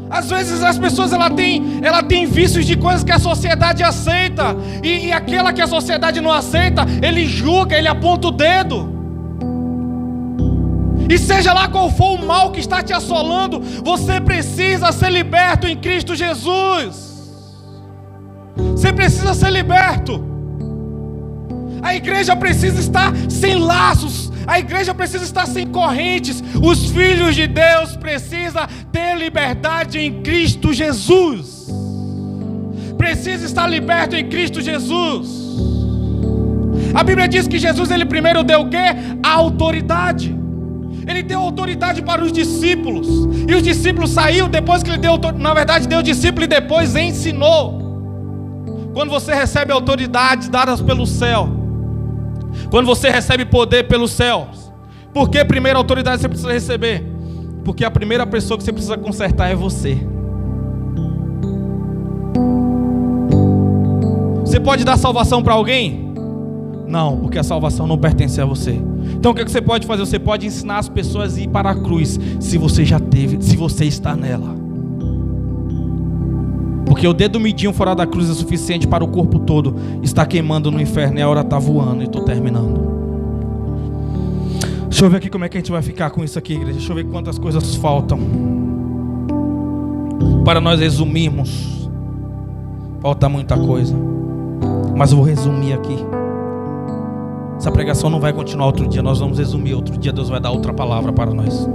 S1: Às vezes as pessoas ela tem vícios de coisas que a sociedade aceita, e aquela que a sociedade não aceita, ele julga, ele aponta o dedo. E seja lá qual for o mal que está te assolando, você precisa ser liberto em Cristo Jesus. Você precisa ser liberto. A igreja precisa estar sem laços, a igreja precisa estar sem correntes. Os filhos de Deus precisam ter liberdade em Cristo Jesus. Precisa estar liberto em Cristo Jesus. A Bíblia diz que Jesus, ele primeiro deu o quê? A autoridade. Ele deu autoridade para os discípulos, e os discípulos saíram depois que ele deu, na verdade deu discípulo e depois ensinou. Quando você recebe autoridades dadas pelo céu, quando você recebe poder pelos céus, por que primeira autoridade você precisa receber? Porque a primeira pessoa que você precisa consertar é você. Você pode dar salvação para alguém? Não, porque a salvação não pertence a você. Então o que você pode fazer? Você pode ensinar as pessoas a ir para a cruz, se você já teve, se você está nela. Porque o dedo midinho fora da cruz é suficiente para o corpo todo estar queimando no inferno, e a hora está voando, e estou terminando. Deixa eu ver aqui como é que a gente vai ficar com isso aqui, igreja. Deixa eu ver quantas coisas faltam para nós resumirmos. Falta muita coisa, mas eu vou resumir aqui. Essa pregação não vai continuar outro dia, nós vamos resumir. Outro dia Deus vai dar outra palavra para nós.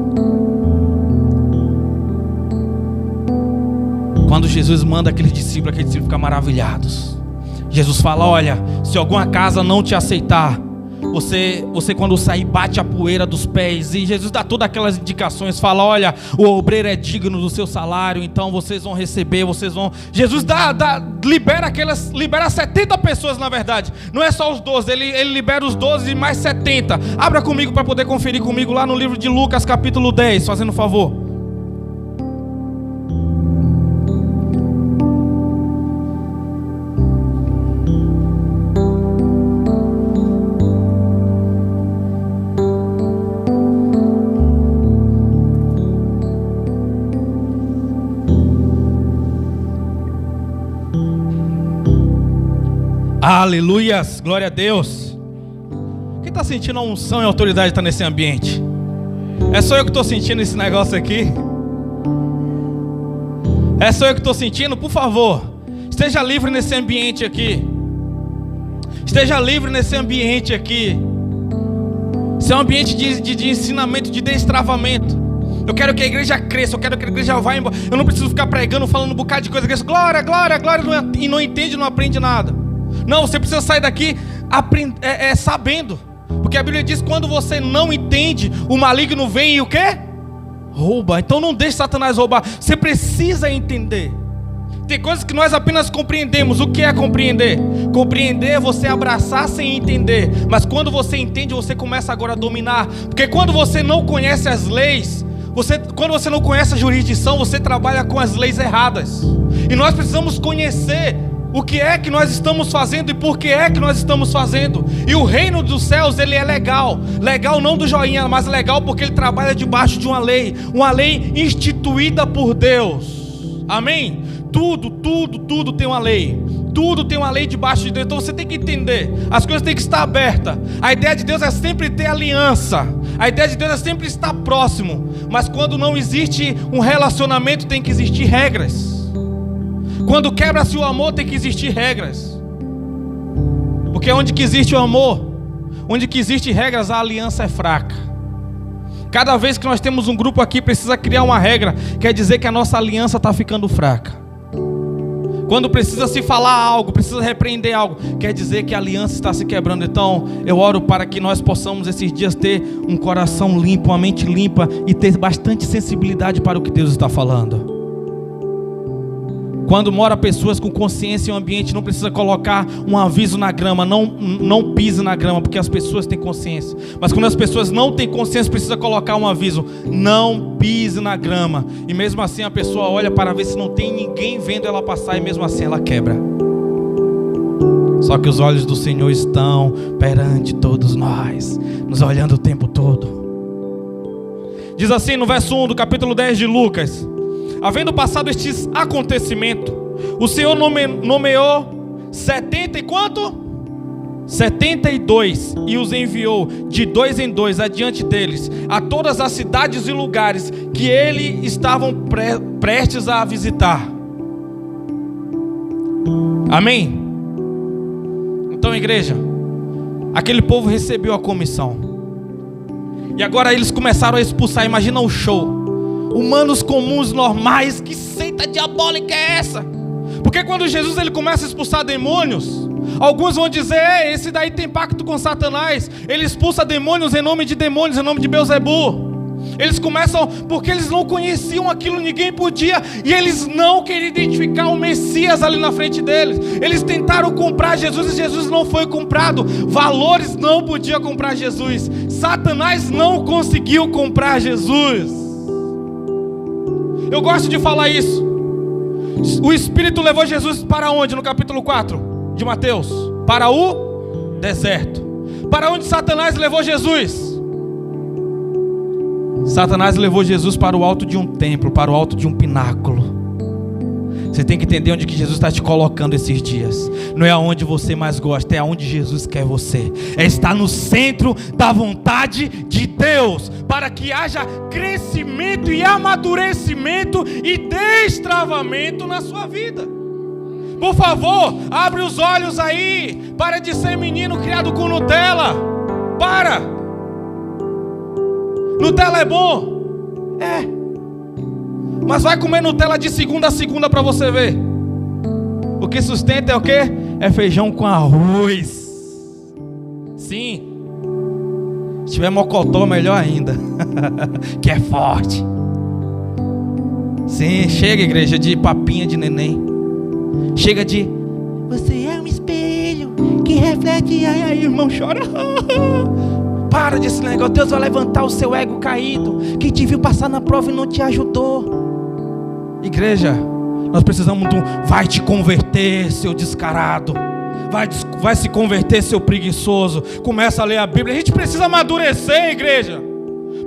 S1: Quando Jesus manda aqueles discípulos ficar maravilhados. Jesus fala, olha, se alguma casa não te aceitar, você quando sair bate a poeira dos pés. E Jesus dá todas aquelas indicações, fala, olha, o obreiro é digno do seu salário, então vocês vão receber, vocês vão... Jesus libera 70 pessoas, na verdade. Não é só os 12, ele libera os 12 e mais 70. Abra comigo para poder conferir comigo lá no livro de Lucas capítulo 10, fazendo um favor. Aleluias, glória a Deus. Quem está sentindo a unção e a autoridade está nesse ambiente? É só eu que estou sentindo esse negócio aqui? É só eu que estou sentindo? Por favor, esteja livre nesse ambiente aqui. Esteja livre nesse ambiente aqui. Esse é um ambiente de ensinamento, de destravamento. Eu quero que a igreja cresça, eu quero que a igreja vá embora. Eu não preciso ficar pregando, falando um bocado de coisa. Glória, glória, glória, e não entende, não aprende nada. Não, você precisa sair daqui sabendo. Porque a Bíblia diz que quando você não entende, o maligno vem e o quê? Rouba. Então não deixe Satanás roubar. Você precisa entender. Tem coisas que nós apenas compreendemos. O que é compreender? Compreender é você abraçar sem entender. Mas quando você entende, você começa agora a dominar. Porque quando você não conhece as leis, quando você não conhece a jurisdição, você trabalha com as leis erradas. E nós precisamos conhecer o que é que nós estamos fazendo e por que é que nós estamos fazendo. E o reino dos céus, ele é legal. Legal não do joinha, mas legal porque ele trabalha debaixo de uma lei instituída por Deus. Amém? Tudo tem uma lei. Tudo tem uma lei debaixo de Deus. Então você tem que entender. As coisas têm que estar abertas. A ideia de Deus é sempre ter aliança. A ideia de Deus é sempre estar próximo. Mas quando não existe um relacionamento, tem que existir regras. Quando quebra-se o amor, tem que existir regras. Porque onde que existe o amor, onde que existe regras, a aliança é fraca. Cada vez que nós temos um grupo aqui, precisa criar uma regra. Quer dizer que a nossa aliança está ficando fraca. Quando precisa se falar algo, precisa repreender algo, quer dizer que a aliança está se quebrando. Então eu oro para que nós possamos esses dias ter um coração limpo, uma mente limpa e ter bastante sensibilidade para o que Deus está falando. Quando mora pessoas com consciência em um ambiente, não precisa colocar um aviso na grama, não pise na grama, porque as pessoas têm consciência. Mas quando as pessoas não têm consciência, precisa colocar um aviso: não pise na grama. E mesmo assim a pessoa olha para ver se não tem ninguém vendo ela passar, e mesmo assim ela quebra. Só que os olhos do Senhor estão perante todos nós, nos olhando o tempo todo. Diz assim no verso 1 do capítulo 10 de Lucas: havendo passado estes acontecimentos, o Senhor nomeou 70 e quanto? 72, e os enviou de 2 em 2 adiante deles, a todas as cidades e lugares que ele estavam prestes a visitar. Amém? Então, igreja, aquele povo recebeu a comissão, e agora eles começaram a expulsar. Imagina o show. Humanos comuns, normais. Que seita diabólica é essa? Porque quando Jesus ele começa a expulsar demônios, alguns vão dizer: esse daí tem pacto com Satanás. Ele expulsa demônios em nome de demônios, em nome de Belzebu. Eles começam porque eles não conheciam aquilo, ninguém podia. E eles não queriam identificar o Messias ali na frente deles. Eles tentaram comprar Jesus e Jesus não foi comprado. Valores não podiam comprar Jesus. Satanás não conseguiu comprar Jesus. Eu gosto de falar isso. O Espírito levou Jesus para onde? No capítulo 4 de Mateus? Para o deserto. Para onde Satanás levou Jesus? Satanás levou Jesus para o alto de um templo, para o alto de um pináculo. Você tem que entender onde que Jesus está te colocando esses dias. Não é aonde você mais gosta, é aonde Jesus quer você. É estar no centro da vontade de Deus, para que haja crescimento e amadurecimento e destravamento na sua vida. Por favor, abre os olhos aí. Para de ser menino criado com Nutella. Para. Nutella é bom? É. Mas vai comer Nutella de segunda a segunda para você ver. O que sustenta é o quê? É feijão com arroz. Sim. Se tiver mocotó, melhor ainda. Que é forte. Sim, chega, igreja, de papinha de neném. Chega de: você é um espelho que reflete. Ai, ai, irmão, chora. Para desse negócio. Deus vai levantar o seu ego caído, que te viu passar na prova e não te ajudou. Igreja, nós precisamos de um vai te converter, seu descarado. Vai se converter, seu preguiçoso. Começa a ler a Bíblia. A gente precisa amadurecer, igreja.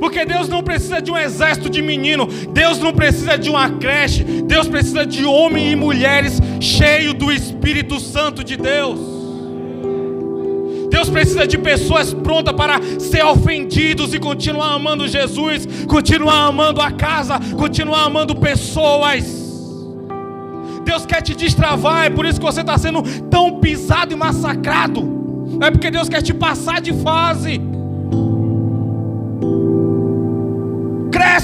S1: Porque Deus não precisa de um exército de menino. Deus não precisa de uma creche. Deus precisa de homens e mulheres cheios do Espírito Santo de Deus. Deus precisa de pessoas prontas para ser ofendidos e continuar amando Jesus, continuar amando a casa, continuar amando pessoas. Deus quer te destravar, é por isso que você está sendo tão pisado e massacrado. É porque Deus quer te passar de fase.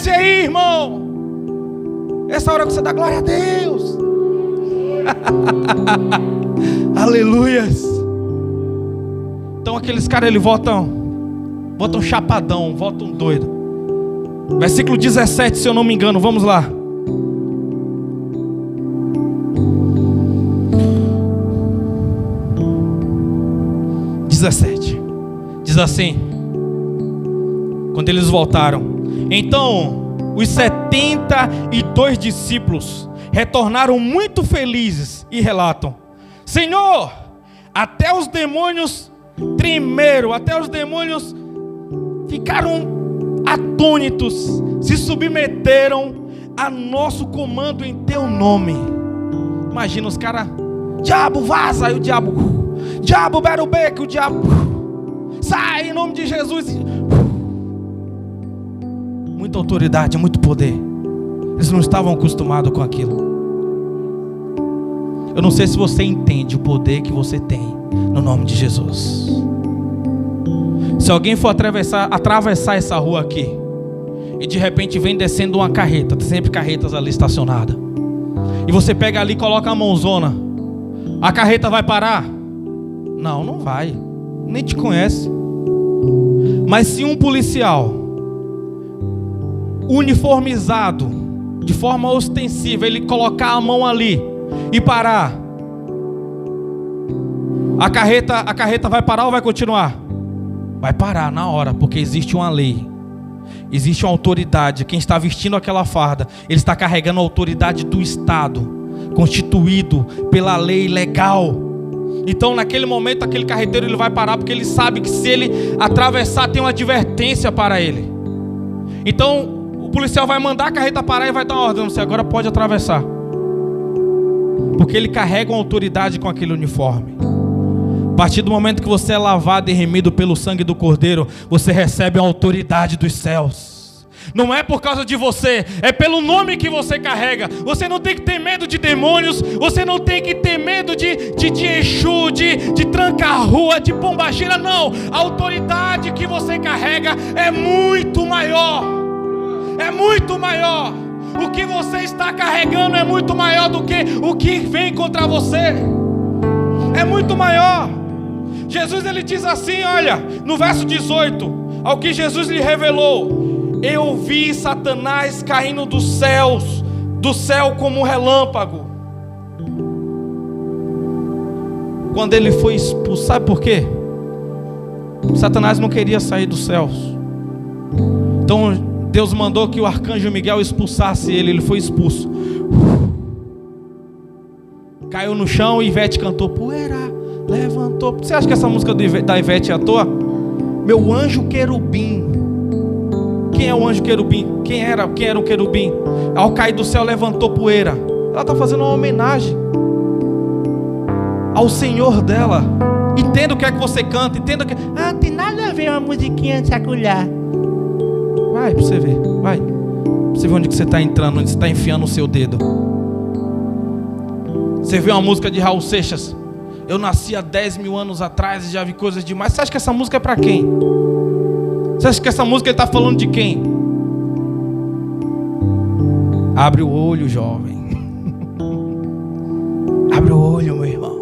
S1: Desce aí, irmão. Essa hora que você dá glória a Deus. Aleluias. Então aqueles caras, eles voltam chapadão, voltam doido. Versículo 17, se eu não me engano, vamos lá. Diz assim: quando eles voltaram, então os 72 discípulos retornaram muito felizes e relatam: Senhor, até os demônios tremeram, até os demônios ficaram atônitos, se submeteram a nosso comando em teu nome. Imagina os caras: diabo, vaza! Aí o diabo, berubeque, o diabo, sai em nome de Jesus. Muita autoridade, muito poder. Eles não estavam acostumados com aquilo. Eu não sei se você entende o poder que você tem no nome de Jesus. Se alguém for atravessar essa rua aqui e de repente vem descendo uma carreta, tem sempre carretas ali estacionadas, e você pega ali e coloca a mãozona, a carreta vai parar? Não, não vai. Nem te conhece. Mas se um policial uniformizado, de forma ostensiva, ele colocar a mão ali e parar, a carreta vai parar ou vai continuar? Vai parar na hora, porque existe uma lei, existe uma autoridade. Quem está vestindo aquela farda, ele está carregando a autoridade do Estado, constituído pela lei legal. Então naquele momento aquele carreteiro, ele vai parar, porque ele sabe que se ele atravessar tem uma advertência para ele. Então o policial vai mandar a carreta parar e vai dar uma ordem: você agora pode atravessar, porque ele carrega uma autoridade com aquele uniforme. A partir do momento que você é lavado e remido pelo sangue do Cordeiro, você recebe a autoridade dos céus. Não é por causa de você, é pelo nome que você carrega. Você não tem que ter medo de demônios, você não tem que ter medo de Exu, de tranca-rua, de pombagira. Não, a autoridade que você carrega é muito maior. É muito maior. O que você está carregando é muito maior do que o que vem contra você. É muito maior. Jesus, ele diz assim, olha, no verso 18, ao que Jesus lhe revelou: eu vi Satanás caindo do céu como um relâmpago. Quando ele foi expulso, sabe por quê? Satanás não queria sair dos céus. Então Deus mandou que o arcanjo Miguel expulsasse ele. Ele foi expulso. Caiu no chão e Ivete cantou: poeira levantou. Você acha que essa música da Ivete é à toa? Meu anjo querubim. Quem é o anjo querubim? Quem era o querubim? Ao cair do céu levantou poeira. Ela está fazendo uma homenagem ao Senhor dela. Entenda o que é que você canta. Entenda que não tem nada a ver uma musiquinha de saculhar. Vai pra você ver. Vai pra você ver onde que você está entrando, onde você está enfiando o seu dedo. Você vê uma música de Raul Seixas: eu nasci há 10 mil anos atrás e já vi coisas demais. Você acha que essa música é para quem? Você acha que essa música ele está falando de quem? Abre o olho, jovem. Abre o olho, meu irmão.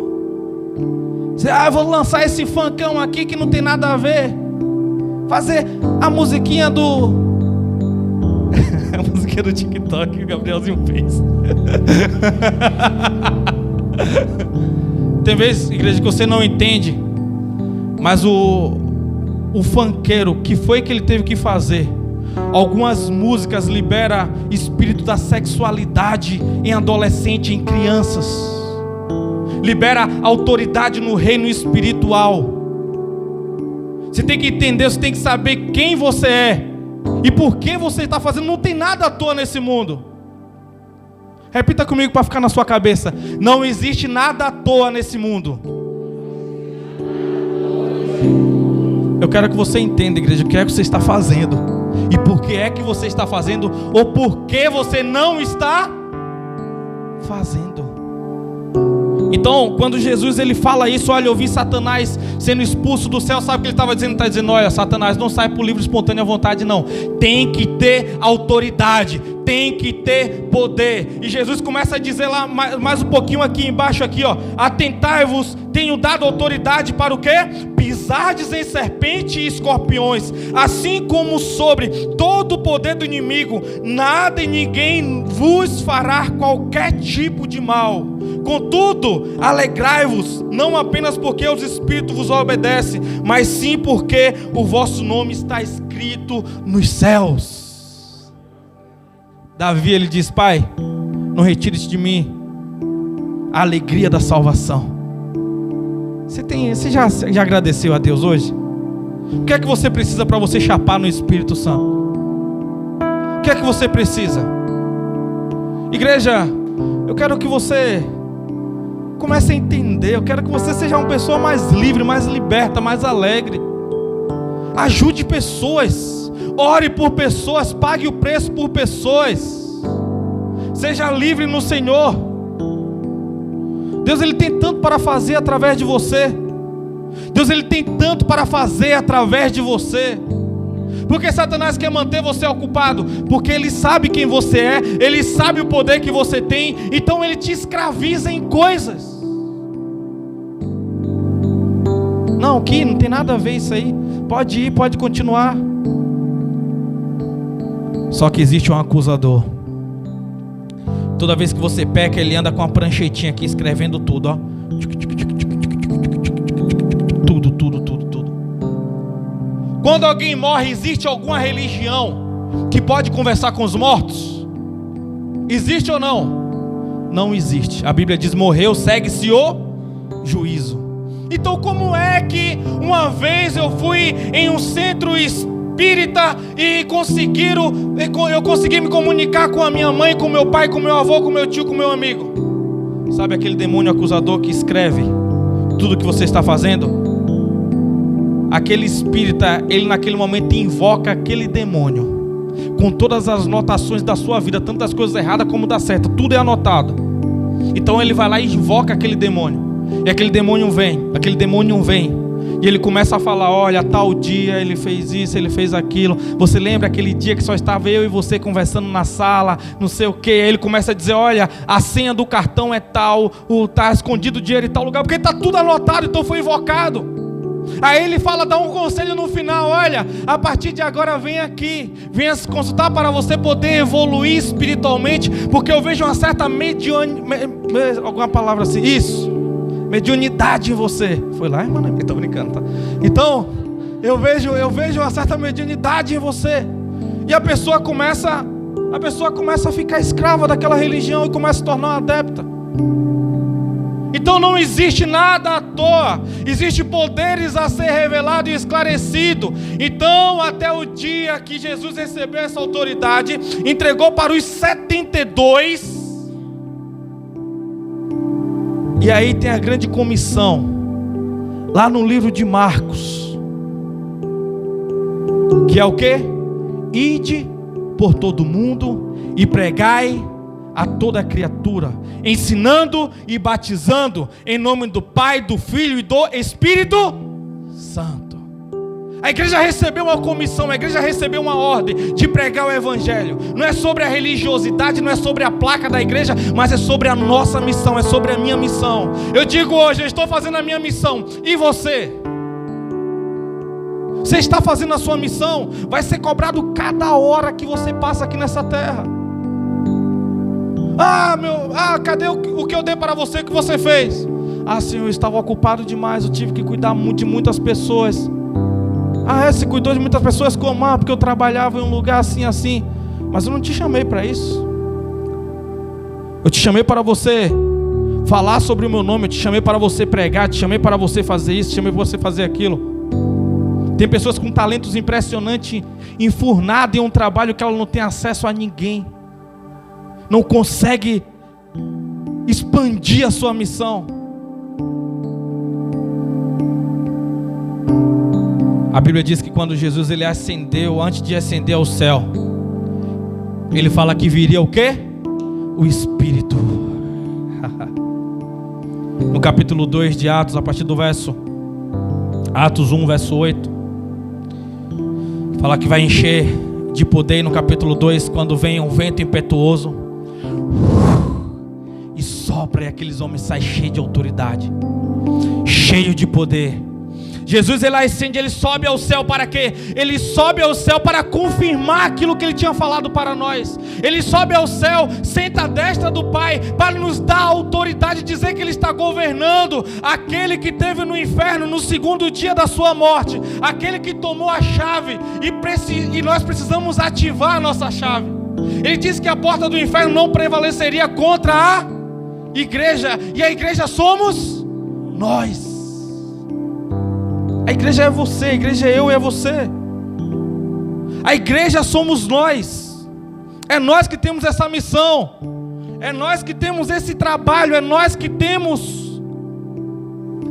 S1: Você, eu vou lançar esse funkão aqui que não tem nada a ver. Fazer a musiquinha do... a musiquinha do TikTok que o Gabrielzinho fez. Tem vezes, igreja, que você não entende, mas o funkeiro, que foi que ele teve que fazer? Algumas músicas liberam espírito da sexualidade em adolescente, em crianças. Libera autoridade no reino espiritual. Você tem que entender, você tem que saber quem você é e por que você está fazendo. Não tem nada à toa nesse mundo. Repita comigo para ficar na sua cabeça: não existe nada à toa nesse mundo. Eu quero que você entenda, igreja, o que é que você está fazendo e por que é que você está fazendo, ou por que você não está fazendo. Então, quando Jesus ele fala isso: olha, eu vi Satanás sendo expulso do céu, sabe o que ele estava dizendo? Está dizendo: olha, Satanás, não sai por livre e espontânea vontade, não. Tem que ter autoridade, tem que ter poder. E Jesus começa a dizer lá, mais um pouquinho aqui embaixo, aqui, ó: atentai-vos, tenho dado autoridade para o quê? Pisardes em serpente e escorpiões, assim como sobre todo o poder do inimigo, nada e ninguém vos fará qualquer tipo de mal. Contudo, alegrai-vos, não apenas porque os espíritos vos obedecem, mas sim porque o vosso nome está escrito nos céus. Davi, ele diz: Pai, não retires de mim a alegria da salvação. Você já agradeceu a Deus hoje? O que é que você precisa para você chapar no Espírito Santo? O que é que você precisa? Igreja, eu quero que você comece a entender. Eu quero que você seja uma pessoa mais livre, mais liberta, mais alegre. Ajude pessoas, ore por pessoas, pague o preço por pessoas. Seja livre no Senhor. Deus, ele tem tanto para fazer através de você. Deus, ele tem tanto para fazer através de você. Porque Satanás quer manter você ocupado? Porque ele sabe quem você é, ele sabe o poder que você tem, então ele te escraviza em coisas. Não, aqui não tem nada a ver isso aí. Pode ir, pode continuar. Só que existe um acusador. Toda vez que você peca, ele anda com uma pranchetinha aqui escrevendo tudo, ó. Tudo. Quando alguém morre, existe alguma religião que pode conversar com os mortos? Existe ou não? Não existe. A Bíblia diz: morreu, segue-se o juízo. Então como é que uma vez eu fui em um centro espírita e eu consegui me comunicar com a minha mãe, com meu pai, com meu avô, com meu tio, com meu amigo? Sabe aquele demônio acusador que escreve tudo que você está fazendo? Aquele espírita, ele naquele momento invoca aquele demônio com todas as anotações da sua vida, tanto das coisas erradas como das certas, tudo é anotado. Então ele vai lá e invoca aquele demônio. E aquele demônio vem, e ele começa a falar: olha, tal dia ele fez isso, ele fez aquilo. Você lembra aquele dia que só estava eu e você conversando na sala, não sei o que. Aí ele começa a dizer: olha, a senha do cartão é tal, tá escondido o dinheiro em tal lugar, porque está tudo anotado, então foi invocado. Aí ele fala, dá um conselho no final: olha, a partir de agora vem aqui, venha se consultar para você poder evoluir espiritualmente, porque eu vejo uma certa alguma palavra assim, isso, mediunidade em você. Foi lá, irmã? Estou brincando, tá? Então, eu vejo uma certa mediunidade em você. E a pessoa começa a ficar escrava daquela religião e começa a se tornar uma adepta. Então não existe nada à toa, existe poderes a ser revelado e esclarecido. Então até o dia que Jesus recebeu essa autoridade, entregou para os 72. E aí tem a grande comissão, lá no livro de Marcos, que é o quê? Ide por todo mundo e pregai a toda criatura, ensinando e batizando em nome do Pai, do Filho e do Espírito Santo. A igreja recebeu uma comissão, a igreja recebeu uma ordem de pregar o Evangelho. Não é sobre a religiosidade, não é sobre a placa da igreja, mas é sobre a nossa missão, é sobre a minha missão. Eu digo hoje, eu estou fazendo a minha missão. E você? Você está fazendo a sua missão? Vai ser cobrado cada hora que você passa aqui nessa terra. Cadê o que eu dei para você, que você fez? Senhor, eu estava ocupado demais, eu tive que cuidar de muitas pessoas. Você cuidou de muitas pessoas como? Porque eu trabalhava em um lugar assim. Mas eu não te chamei para isso. Eu te chamei para você falar sobre o meu nome, eu te chamei para você pregar, te chamei para você fazer isso, te chamei para você fazer aquilo. Tem pessoas com talentos impressionantes, enfurnadas em um trabalho que ela não tem acesso a ninguém. Não consegue expandir a sua missão. A Bíblia diz que quando Jesus ele ascendeu, antes de ascender ao céu, ele fala que viria o quê? O Espírito. No capítulo 2 de Atos, a partir do verso Atos 1, verso 8. Fala que vai encher de poder. E no capítulo 2, quando vem um vento impetuoso e sopra, e aqueles homens saem cheios de autoridade, cheio de poder. Jesus, ele ascende, ele sobe ao céu para quê? Ele sobe ao céu para confirmar aquilo que ele tinha falado para nós. Ele sobe ao céu, senta à destra do Pai, para nos dar a autoridade, dizer que ele está governando. Aquele que teve no inferno no segundo dia da sua morte, aquele que tomou a chave, e nós precisamos ativar a nossa chave. Ele disse que a porta do inferno não prevaleceria contra a igreja, e a igreja somos nós. A igreja é você, a igreja é eu e é você. A igreja somos nós. É nós que temos essa missão. É nós que temos esse trabalho. É nós que temos.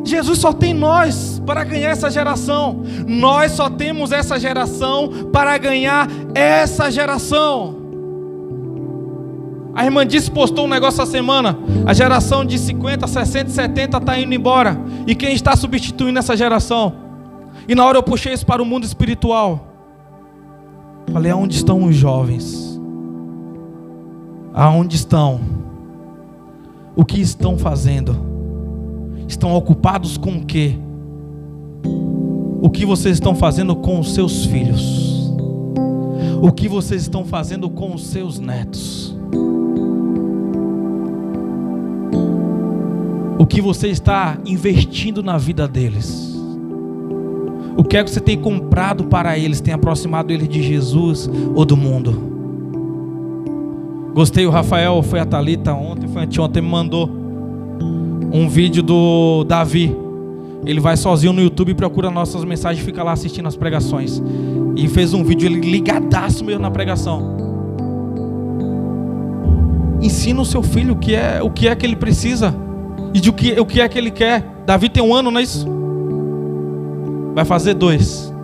S1: Jesus só tem nós para ganhar essa geração. Nós só temos essa geração para ganhar essa geração. A irmã disse, postou um negócio essa semana. A geração de 50, 60, 70 está indo embora. E quem está substituindo essa geração? E na hora eu puxei isso para o mundo espiritual. Falei, aonde estão os jovens? Aonde estão? O que estão fazendo? Estão ocupados com o quê? O que vocês estão fazendo com os seus filhos? O que vocês estão fazendo com os seus netos? O que você está investindo na vida deles? O que é que você tem comprado para eles? Tem aproximado eles de Jesus ou do mundo? Gostei, o Rafael, foi a Thalita ontem, foi anteontem, me mandou um vídeo do Davi. Ele vai sozinho no YouTube, procura nossas mensagens, fica lá assistindo as pregações. E fez um vídeo, ele ligadaço mesmo na pregação. Ensina o seu filho o que é que ele precisa e o que é que ele quer. Davi tem 1 ano, não é isso? Vai fazer 2.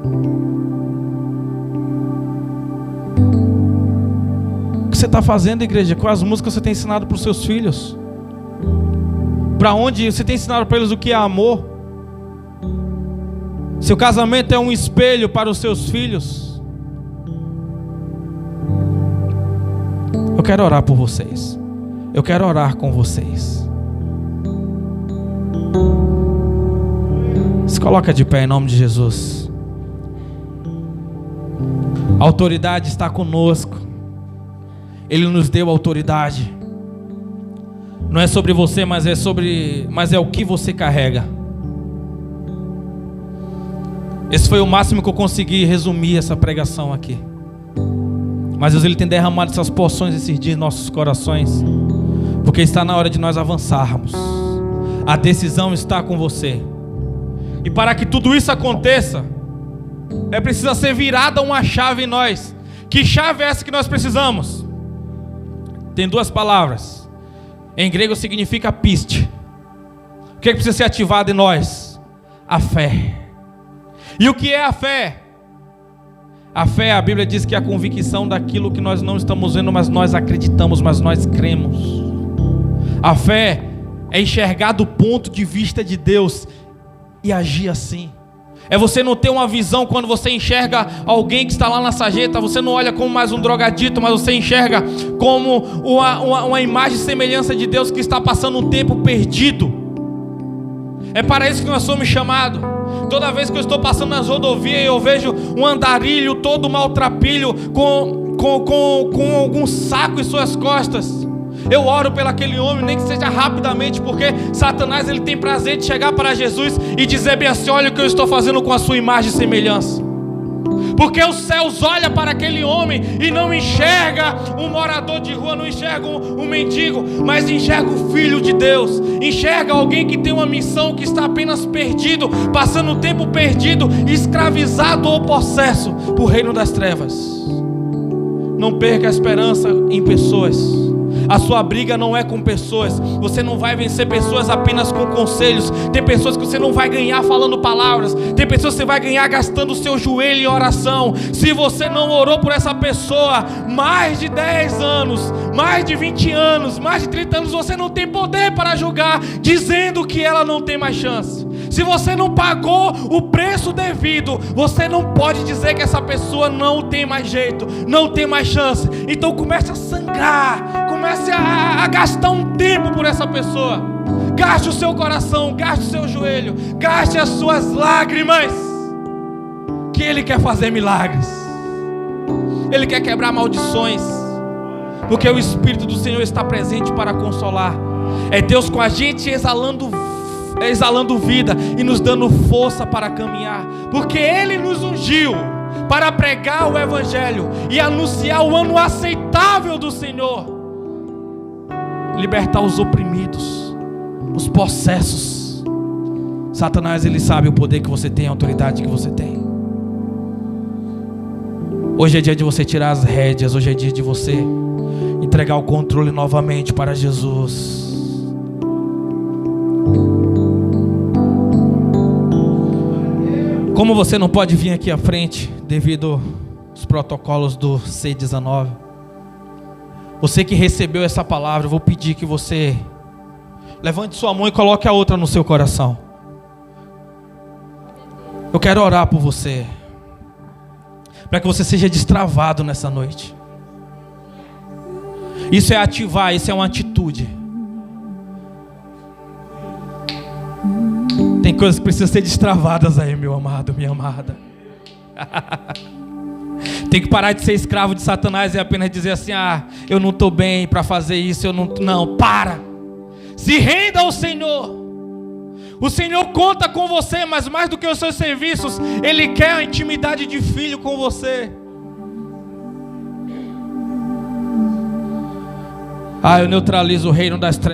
S1: O que você está fazendo, igreja? Quais músicas você tem ensinado para os seus filhos? Para onde você tem ensinado para eles o que é amor? Seu casamento é um espelho para os seus filhos? Eu quero orar por vocês. Eu quero orar com vocês. Se coloca de pé em nome de Jesus. A autoridade está conosco. Ele nos deu autoridade. Não é sobre você, mas é o que você carrega. Esse foi o máximo que eu consegui resumir essa pregação aqui. Mas Deus, Ele tem derramado essas porções esses dias em nossos corações, porque está na hora de nós avançarmos. A decisão está com você. E para que tudo isso aconteça, precisa ser virada uma chave em nós. Que chave é essa que nós precisamos? Tem 2 palavras. Em grego significa piste. O que precisa ser ativado em nós? A fé. E o que é a fé? A fé, a Bíblia diz que é a convicção daquilo que nós não estamos vendo, mas nós acreditamos, mas nós cremos. A fé é enxergar do ponto de vista de Deus e agir assim. É você não ter uma visão quando você enxerga alguém que está lá na sarjeta. Você não olha como mais um drogadito, mas você enxerga como uma imagem e semelhança de Deus que está passando um tempo perdido. É para isso que nós somos chamados. Toda vez que eu estou passando nas rodovias e eu vejo um andarilho todo maltrapilho com algum saco em suas costas, eu oro pelo aquele homem, nem que seja rapidamente, porque Satanás ele tem prazer de chegar para Jesus e dizer bem assim: olha o que eu estou fazendo com a sua imagem e semelhança. Porque os céus olham para aquele homem e não enxerga um morador de rua, não enxerga um mendigo, mas enxerga o Filho de Deus, enxerga alguém que tem uma missão, que está apenas perdido, passando o tempo perdido, escravizado ou possesso por reino das trevas. Não perca a esperança em pessoas. A sua briga não é com pessoas. Você não vai vencer pessoas apenas com conselhos. Tem pessoas que você não vai ganhar falando palavras. Tem pessoas que você vai ganhar gastando o seu joelho em oração. Se você não orou por essa pessoa mais de 10 anos, mais de 20 anos, mais de 30 anos, você não tem poder para julgar, dizendo que ela não tem mais chance. Se você não pagou o preço devido, você não pode dizer que essa pessoa não tem mais jeito, não tem mais chance. Então comece a sangrar, comece a gastar um tempo por essa pessoa. Gaste o seu coração, gaste o seu joelho, gaste as suas lágrimas, que Ele quer fazer milagres. Ele quer quebrar maldições, porque o Espírito do Senhor está presente para consolar. É Deus com a gente exalando vida e nos dando força para caminhar, porque Ele nos ungiu para pregar o Evangelho e anunciar o ano aceitável do Senhor, libertar os oprimidos, os possessos. Satanás, ele sabe o poder que você tem, a autoridade que você tem. Hoje é dia de você tirar as rédeas, hoje é dia de você entregar o controle novamente para Jesus. Como você não pode vir aqui à frente devido aos protocolos do C19, você que recebeu essa palavra, eu vou pedir que você levante sua mão e coloque a outra no seu coração. Eu quero orar por você, para que você seja destravado nessa noite. Isso é ativar, isso é uma atitude. Tem coisas que precisam ser destravadas aí, meu amado, minha amada. Tem que parar de ser escravo de Satanás e apenas dizer assim: ah, eu não estou bem para fazer isso, não, para. Se renda ao Senhor. O Senhor conta com você, mas mais do que os seus serviços, Ele quer a intimidade de filho com você. Ah, eu neutralizo o reino das trevas.